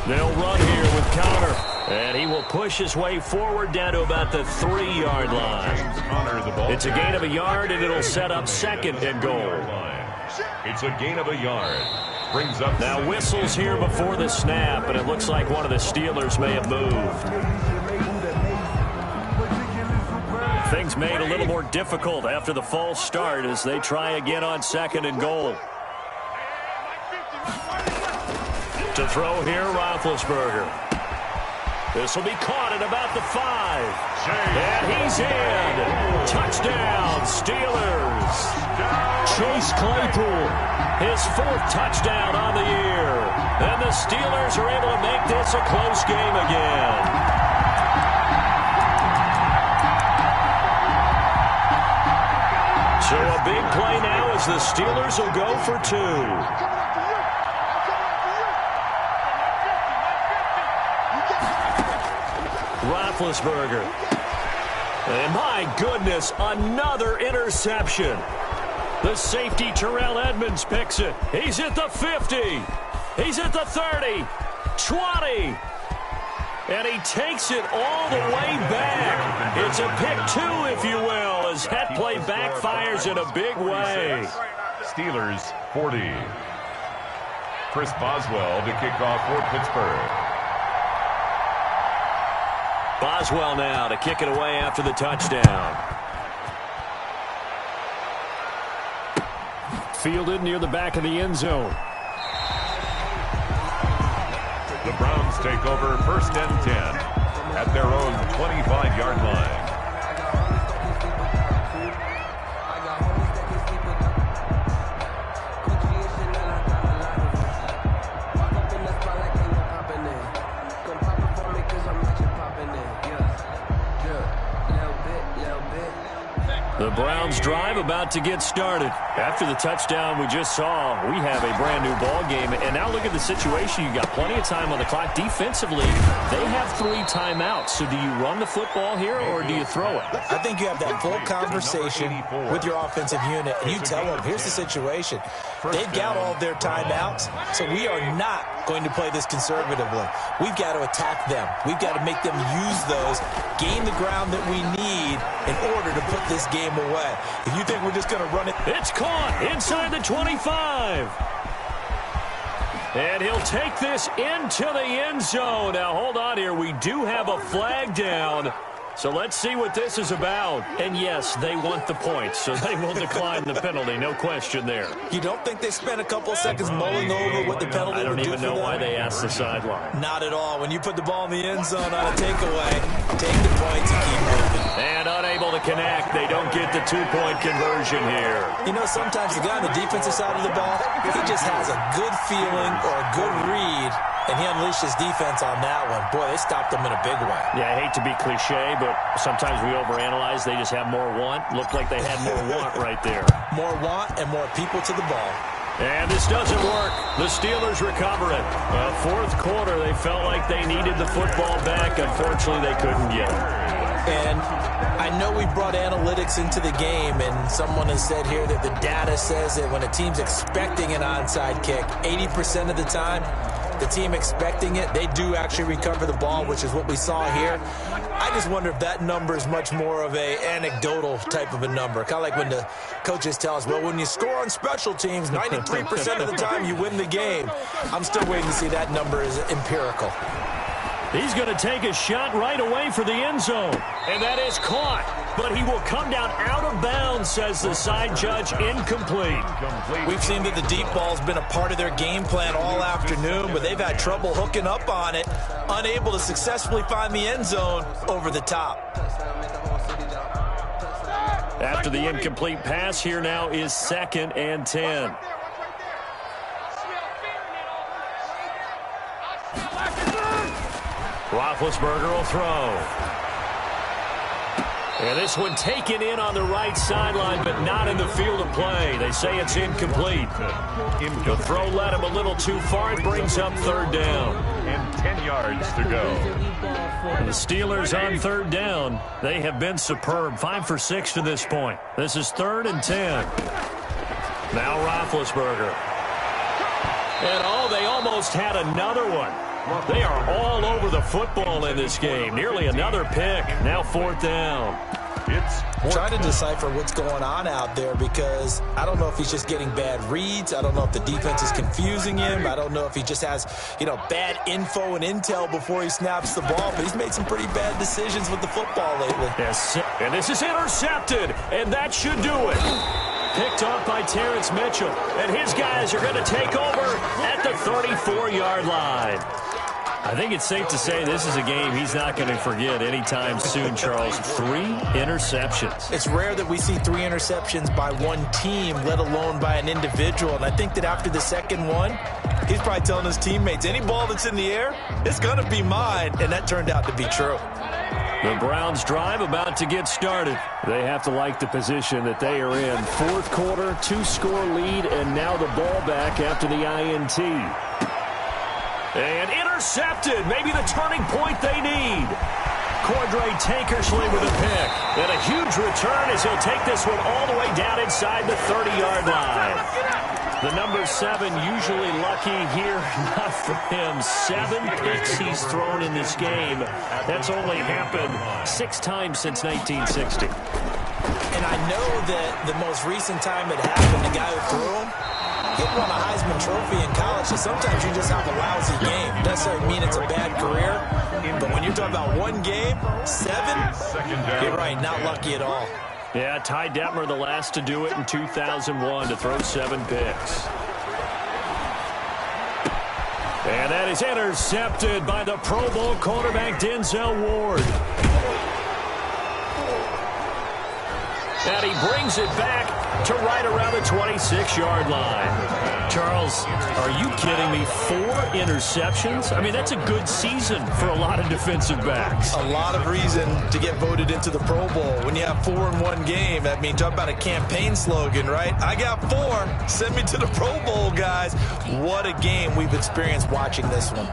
They'll run here with counter. And he will push his way forward down to about the 3-yard line. It's a gain of a yard, and it'll set up second and goal. It's a gain of a yard. Brings up now whistles here before the snap, and it looks like one of the Steelers may have moved. Things made a little more difficult after the false start as they try again on second and goal. To throw here, Roethlisberger. This will be caught at about the 5. And he's in. Touchdown, Steelers. Chase Claypool, his 4th touchdown on the year. And the Steelers are able to make this a close game again. So a big play now as the Steelers will go for 2. Roethlisberger. And my goodness, another interception. The safety, Terrell Edmonds, picks it. He's at the 50. He's at the 30. 20. And he takes it all the way back. It's a pick 2, if you will, as that play backfires in a big way. Steelers 40. Chris Boswell to kick off for Pittsburgh. Boswell now to kick it away after the touchdown. Fielded near the back of the end zone. The Browns take over 1st and 10 at their own 25-yard line. The Browns drive about to get started. After the touchdown we just saw, we have a brand new ball game. And now look at the situation. You got plenty of time on the clock. Defensively, they have 3 timeouts. So do you run the football here or do you throw it? I think you have that full conversation with your offensive unit, and you tell them, here's the situation. They've got all of their timeouts, so we are not going to play this conservatively. We've got to attack them. We've got to make them use those, gain the ground that we need in order to put this game away. If you think we're just going to run it. It's caught inside the 25. And he'll take this into the end zone. Now, hold on here. We do have a flag down. So let's see what this is about. And yes, they want the points, so they will decline the penalty. No question there. You don't think they spent a couple of seconds mulling over what the penalty would do for them? I don't even know why they asked the sideline. Not at all. When you put the ball in the end zone on a takeaway, take the points and keep moving. And unable to connect. They don't get the 2-point conversion here. You know, sometimes the guy on the defensive side of the ball, he just has a good feeling or a good read, and he unleashed his defense on that one. Boy, they stopped him in a big way. Yeah, I hate to be cliche, but sometimes we overanalyze. They just have more want. Looked like they had more want right there. More want and more people to the ball. And this doesn't work. The Steelers recover it. 4th quarter, they felt like they needed the football back. Unfortunately, they couldn't get it. And I know we brought analytics into the game, and someone has said here that the data says that when a team's expecting an onside kick, 80% of the time, the team expecting it, they do actually recover the ball, which is what we saw here. I just wonder if that number is much more of a anecdotal type of a number. Kind of like when the coaches tell us, well, when you score on special teams, 93% of the time you win the game. I'm still waiting to see that number is empirical. He's going to take a shot right away for the end zone. And that is caught. But he will come down out of bounds, says the side judge. Incomplete. We've seen that the deep ball's been a part of their game plan all afternoon, but they've had trouble hooking up on it, unable to successfully find the end zone over the top. After the incomplete pass, here now is 2nd and 10. Roethlisberger will throw. And this one taken in on the right sideline, but not in the field of play. They say it's incomplete. The throw led him a little too far. It brings up 3rd down. And 10 yards to go. And the Steelers on 3rd down. They have been superb. 5 for 6 to this point. This is 3rd and 10. Now Roethlisberger. And, oh, they almost had another one. They are all over the football in this game. Nearly another pick. Now 4th down. I'm trying to decipher what's going on out there because I don't know if he's just getting bad reads. I don't know if the defense is confusing him. I don't know if he just has, bad info and intel before he snaps the ball. But he's made some pretty bad decisions with the football lately. Yes, and this is intercepted, and that should do it. Picked off by Terrence Mitchell, and his guys are going to take over at the 34-yard line. I think it's safe to say this is a game he's not going to forget anytime soon, Charles. 3 interceptions. It's rare that we see 3 interceptions by one team, let alone by an individual. And I think that after the second one, he's probably telling his teammates, any ball that's in the air, it's going to be mine. And that turned out to be true. The Browns drive about to get started. They have to like the position that they are in. 4th quarter, 2-score lead, and now the ball back after the INT. And intercepted, maybe the turning point they need. Cordray Tankersley with a pick. And a huge return as he'll take this one all the way down inside the 30-yard line. The number 7 usually lucky here, not for him. 7 picks he's thrown in this game. That's only happened 6 times since 1960. And I know that the most recent time it happened, the guy who threw him, he won a Heisman Trophy in college, so sometimes you just have a lousy game. Doesn't necessarily mean it's a bad career, but when you're talking about one game, 7, you're right, not lucky at all. Yeah, Ty Detmer, the last to do it in 2001, to throw 7 picks. And that is intercepted by the Pro Bowl quarterback Denzel Ward. And he brings it back to right around the 26-yard line. Charles, are you kidding me? 4 interceptions? I mean, that's a good season for a lot of defensive backs. A lot of reason to get voted into the Pro Bowl. When you have 4 in one game, that means talk about a campaign slogan, right? I got 4. Send me to the Pro Bowl, guys. What a game we've experienced watching this one.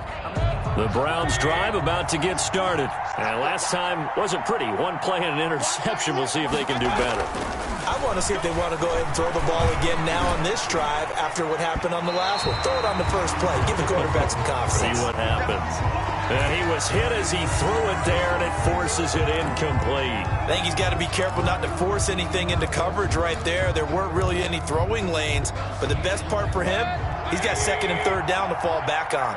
The Browns drive about to get started. And last time wasn't pretty. 1 play and an interception. We'll see if they can do better. I want to see if they want to go ahead and throw the ball again now on this drive after what happened on the last one. Throw it on the first play. Give the quarterback some confidence. See what happens. And he was hit as he threw it there, and it forces it incomplete. I think he's got to be careful not to force anything into coverage right there. There weren't really any throwing lanes. But the best part for him, he's got 2nd and 3rd down to fall back on.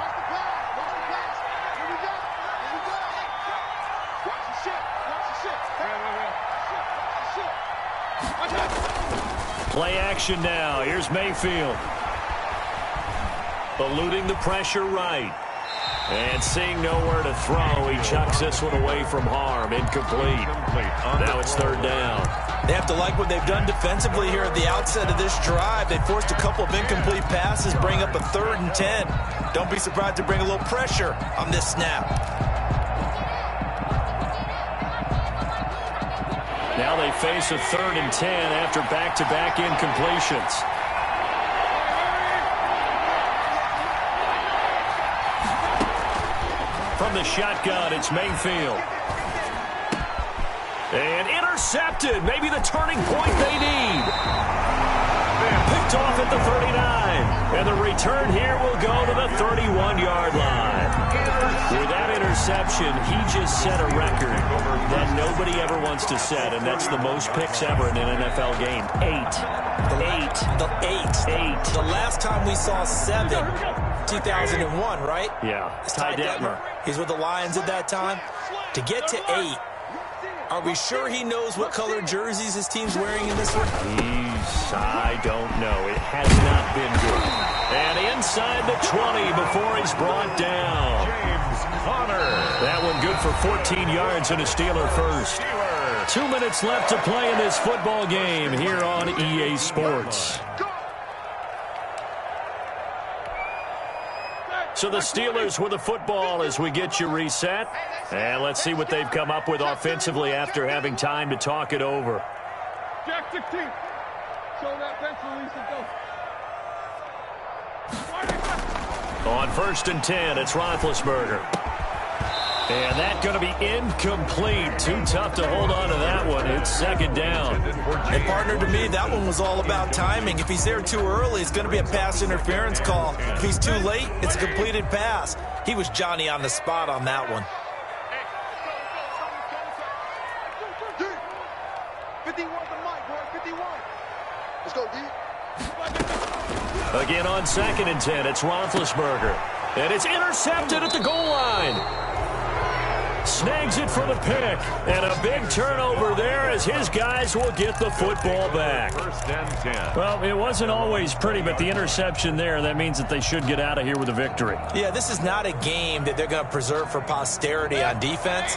Play action now. Here's Mayfield. Eluding the pressure right. And seeing nowhere to throw, he chucks this one away from harm. Incomplete. Now it's 3rd down. They have to like what they've done defensively here at the outset of this drive. They forced a couple of incomplete passes, bring up a 3rd and 10. Don't be surprised to bring a little pressure on this snap. Now they face a 3rd and 10 after back-to-back incompletions. From the shotgun, it's Mayfield. And intercepted. Maybe the turning point they need. Picked off at the 39. And the return here will go to the 31-yard line. With that interception, he just set a record that nobody ever wants to set, and that's the most picks ever in an NFL game. 8. The last time we saw 7, 2001, right? Yeah, it's Ty Detmer. He's with the Lions at that time. To get to 8, are we sure he knows what color jerseys his team's wearing in this one? I don't know. It has not been good. And inside the 20 before he's brought down. That one good for 14 yards and a Steeler first. 2 minutes left to play in this football game here on EA Sports. So the Steelers with the football as we get you reset. And let's see what they've come up with offensively after having time to talk it over. Jack 16. Show that bench release and go. On 1st and 10, it's Roethlisberger. And that's going to be incomplete. Too tough to hold on to that one. It's second down. And, partner, to me, that one was all about timing. If he's there too early, it's going to be a pass interference call. If he's too late, it's a completed pass. He was Johnny on the spot on that one. 51 the mic, boy. 51. Let's go, D. Again on 2nd and 10, it's Roethlisberger. And it's intercepted at the goal line. Snags it for the pick. And a big turnover there as his guys will get the football back. 1st and 10. Well, it wasn't always pretty, but the interception there, that means that they should get out of here with a victory. Yeah, this is not a game that they're going to preserve for posterity on defense.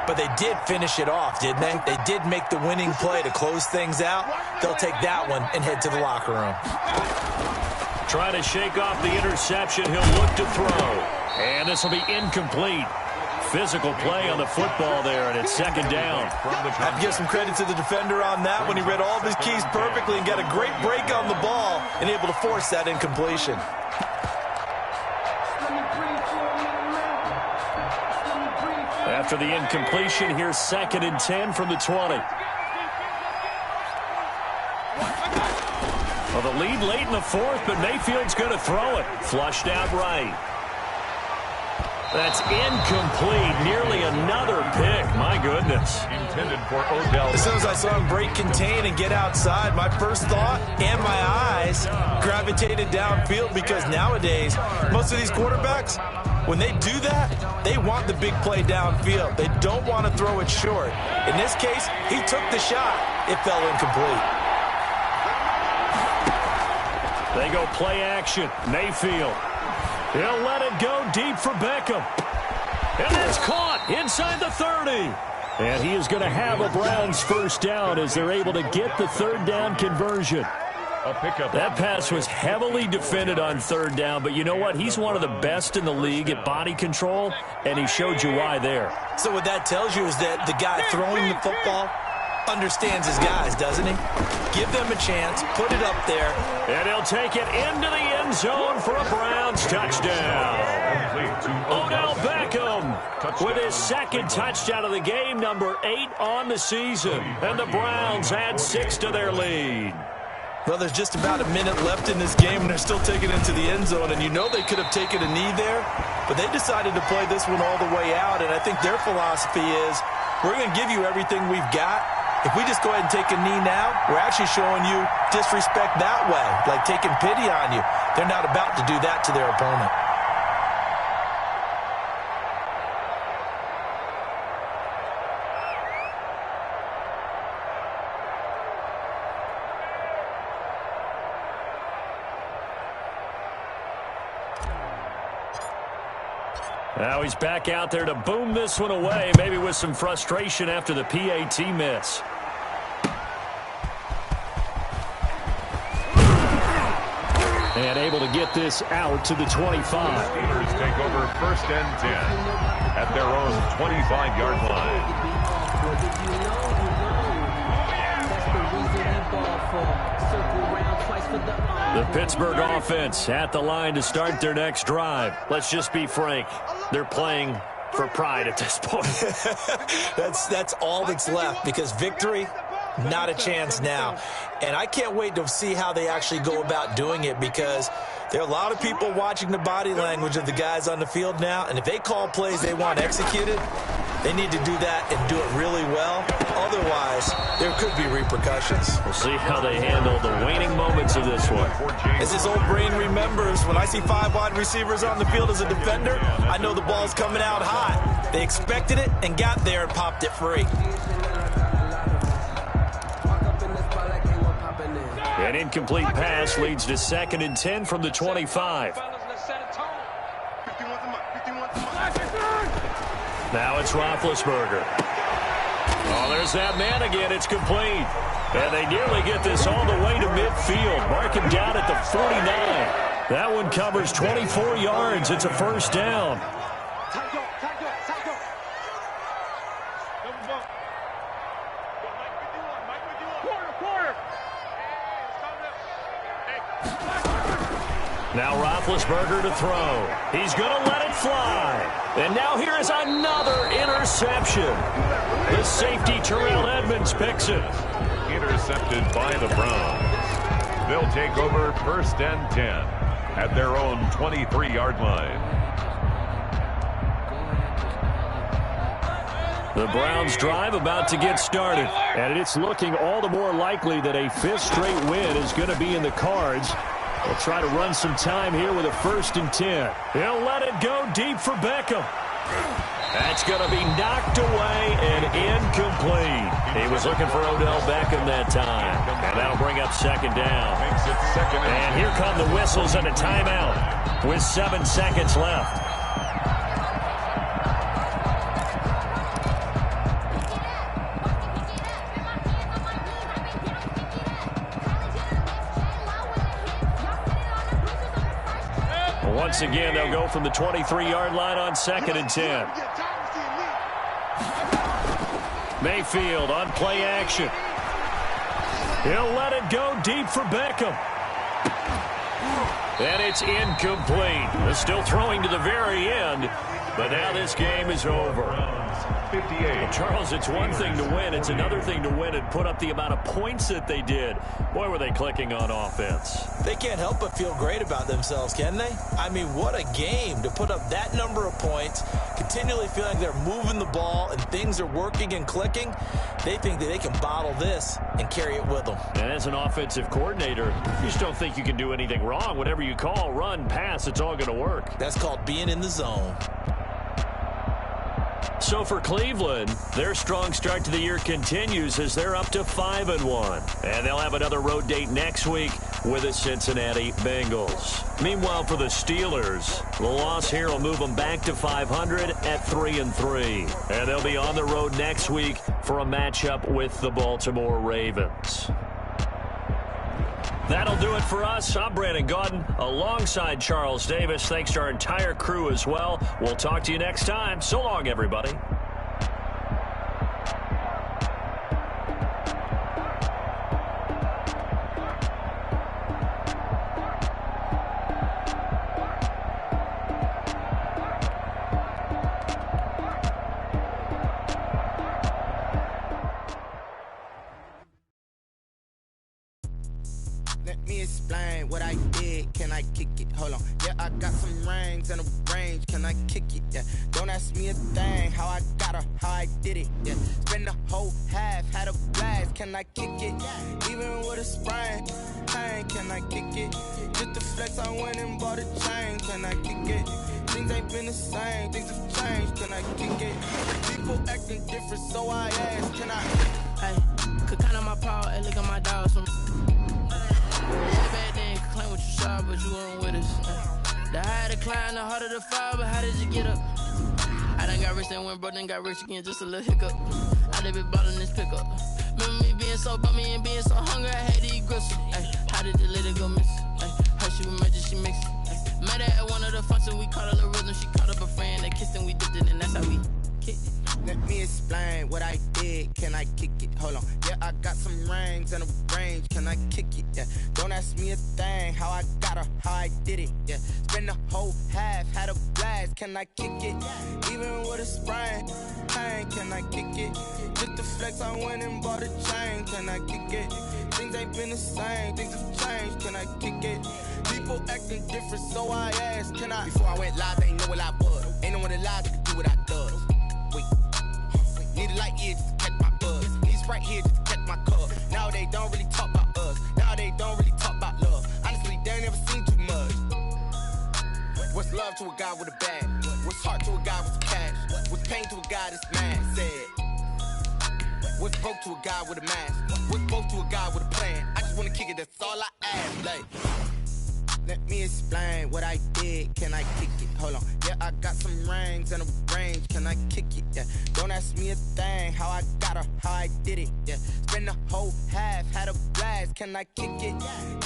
But they did finish it off, didn't they? They did make the winning play to close things out. They'll take that one and head to the locker room. Trying to shake off the interception. He'll look to throw. And this will be incomplete. Physical play on the football there, and it's second down. I have to give some credit to the defender on that when he read all of his keys perfectly and got a great break on the ball and able to force that incompletion. After the incompletion, here's 2nd and 10 from the 20. Well, the lead late in the 4th, but Mayfield's going to throw it. Flushed out right. That's incomplete. Nearly another pick. My goodness. Intended for Odell. As soon as I saw him break contain and get outside, my first thought and my eyes gravitated downfield because nowadays, most of these quarterbacks, when they do that, they want the big play downfield. They don't want to throw it short. In this case, he took the shot. It fell incomplete. They go play action. Mayfield. He'll let it go deep for Beckham. And that's caught inside the 30. And he is going to have a Browns first down as they're able to get the 3rd down conversion. A pickup. That pass was heavily defended on 3rd down, but you know what? He's one of the best in the league at body control, and he showed you why there. So what that tells you is that the guy throwing the football understands his guys, doesn't he? Give them a chance, put it up there. And he'll take it into the end zone for a Browns touchdown. Odell Beckham with his 2nd touchdown of the game, number 8 on the season. And the Browns add 6 to their lead. Well, there's just about a minute left in this game, and they're still taking it into the end zone. And you know they could have taken a knee there, but they decided to play this one all the way out. And I think their philosophy is, we're going to give you everything we've got. If we just go ahead and take a knee now, we're actually showing you disrespect that way, like taking pity on you. They're not about to do that to their opponent. Now he's back out there to boom this one away, maybe with some frustration after the PAT miss. And able to get this out to the 25. Steelers take over 1st and 10 at their own 25-yard line. The Pittsburgh offense at the line to start their next drive. Let's just be frank. They're playing for pride at this point. That's all that's left, because victory, not a chance now. And I can't wait to see how they actually go about doing it, because there are a lot of people watching the body language of the guys on the field now, and if they call plays they want executed, they need to do that and do it really well. Otherwise, there could be repercussions. We'll see how they handle the waning moments of this one. As this old brain remembers, when I see 5 wide receivers on the field as a defender, I know the ball's coming out hot. They expected it and got there and popped it free. An incomplete pass leads to 2nd and 10 from the 25. Now it's Roethlisberger. Oh, there's that man again. It's complete. And they nearly get this all the way to midfield. Mark him down at the 49. That one covers 24 yards. It's a first down. Now Roethlisberger to throw. He's going to let it fly. And now here is another interception. The safety Terrell Edmonds picks it. Intercepted by the Browns. They'll take over 1st and 10 at their own 23-yard line. The Browns drive about to get started. And it's looking all the more likely that a 5th straight win is going to be in the cards. They'll try to run some time here with a 1st and 10. He'll let it go deep for Beckham. That's going to be knocked away and incomplete. He was looking for Odell Beckham that time. And that'll bring up 2nd down. And here come the whistles and a timeout with 7 seconds left. Once again, they'll go from the 23-yard line on 2nd and 10. Mayfield on play action. He'll let it go deep for Beckham. And it's incomplete. They're still throwing to the very end, but now this game is over. 58. Well, Charles, it's one thing to win. It's another thing to win and put up the amount of points that they did. Boy, were they clicking on offense. They can't help but feel great about themselves, can they? I mean, what a game to put up that number of points, continually feeling they're moving the ball and things are working and clicking. They think that they can bottle this and carry it with them. And as an offensive coordinator, you just don't think you can do anything wrong. Whatever you call, run, pass, it's all going to work. That's called being in the zone. So for Cleveland, their strong start to the year continues as they're up to 5-1. And they'll have another road date next week with the Cincinnati Bengals. Meanwhile, for the Steelers, the loss here will move them back to 500 at 3-3. And they'll be on the road next week for a matchup with the Baltimore Ravens. That'll do it for us. I'm Brandon Gaudin alongside Charles Davis. Thanks to our entire crew as well. We'll talk to you next time. So long, everybody. Let me explain what I did. Can I kick it? Hold on. Yeah, I got some rings and a range. Can I kick it? Yeah. Don't ask me a thing. How I got her, how I did it. Yeah. Spend the whole half, had a blast. Can I kick it? Even with a sprain. Hey, can I kick it? Just the flex, I went and bought a chain. Can I kick it? Things ain't been the same. Things have changed. Can I kick it? People acting different, so I ask. Can I? Hey, could count on my power and look at my dogs from. Yeah, back then, could claim what you saw, but you weren't with us. The higher the climb, the harder the fall, but how did you get up? I done got rich and went broke, then got rich again, just a little hiccup. I done been ballin' this pickup. Remember me being so bummy and being so hungry, I had to eat gristle. Ay, how did the lady go miss? Ay, how she was magic, she mixed it. Met her at one of the functions, we caught a little rhythm, she caught up a friend, they kissed and we dipped it, and that's how we kicked it. Let me explain what I did. Can I kick it? Hold on. Yeah, I got some rings and a range. Can I kick it? Yeah. Don't ask me a thing. How I got her, how I did it. Yeah. Spend the whole half, had a blast. Can I kick it? Even with a sprain. Hey, can I kick it? Just the flex, I went and bought a chain. Can I kick it? Things ain't been the same. Things have changed. Can I kick it? People acting different, so I asked. Can I? Before I went live, they ain't know what I was. Ain't no one alive that could do what I does. Wait. Need a light here just to catch my buzz. Need Sprite here just to catch my cup. Now they don't really talk about us. Now they don't really talk about love. Honestly, they ain't never seen too much. What's love to a guy with a bag? What's heart to a guy with cash? What's pain to a guy that's mad? Said. What's broke to a guy with a mask? What's broke to a guy with a plan? I just wanna kick it, that's all I ask. Like, let me explain what I did. Can I kick it? Hold on. Yeah, I got some rings and a range. Can I kick it? Yeah. Don't ask me a thing. How I got her, how I did it. Yeah. Spend the whole half, had a blast. Can I kick it?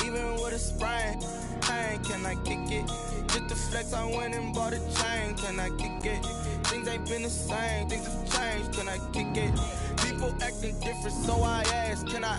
Even with a sprain. Hey, can I kick it? Just the flex, I went and bought a chain. Can I kick it? Things ain't been the same. Things have changed. Can I kick it? People acting different, so I ask. Can I?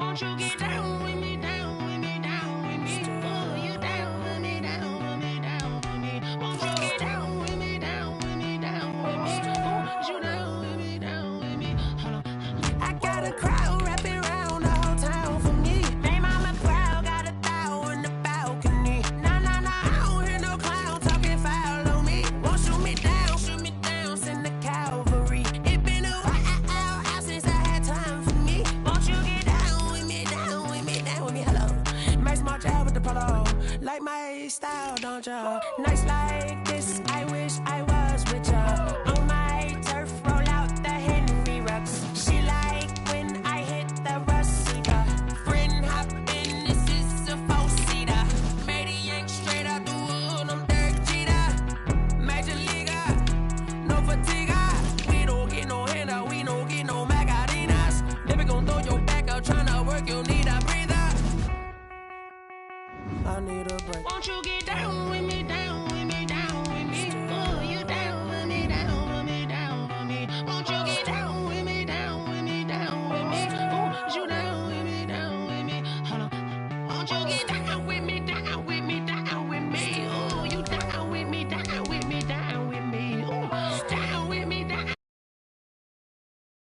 Won't you get down with me, down with me, down with me? Oh, you down with me, down with me, down with me. Won't you get down with me, down with me, down with me? Oh, you down with me, down with me? Hold on. I got a crowd wrapping around the whole town for me. They mama proud, got a thou in the balcony. Nah, nah, nah, I don't hear no clown talking foul on me. Won't shoot me down, send the cavalry. It been a while since I had time for me. Won't you get down with me, down with me, down with me? Hello, Max March out with the polo. Like my style, don't y'all? Nice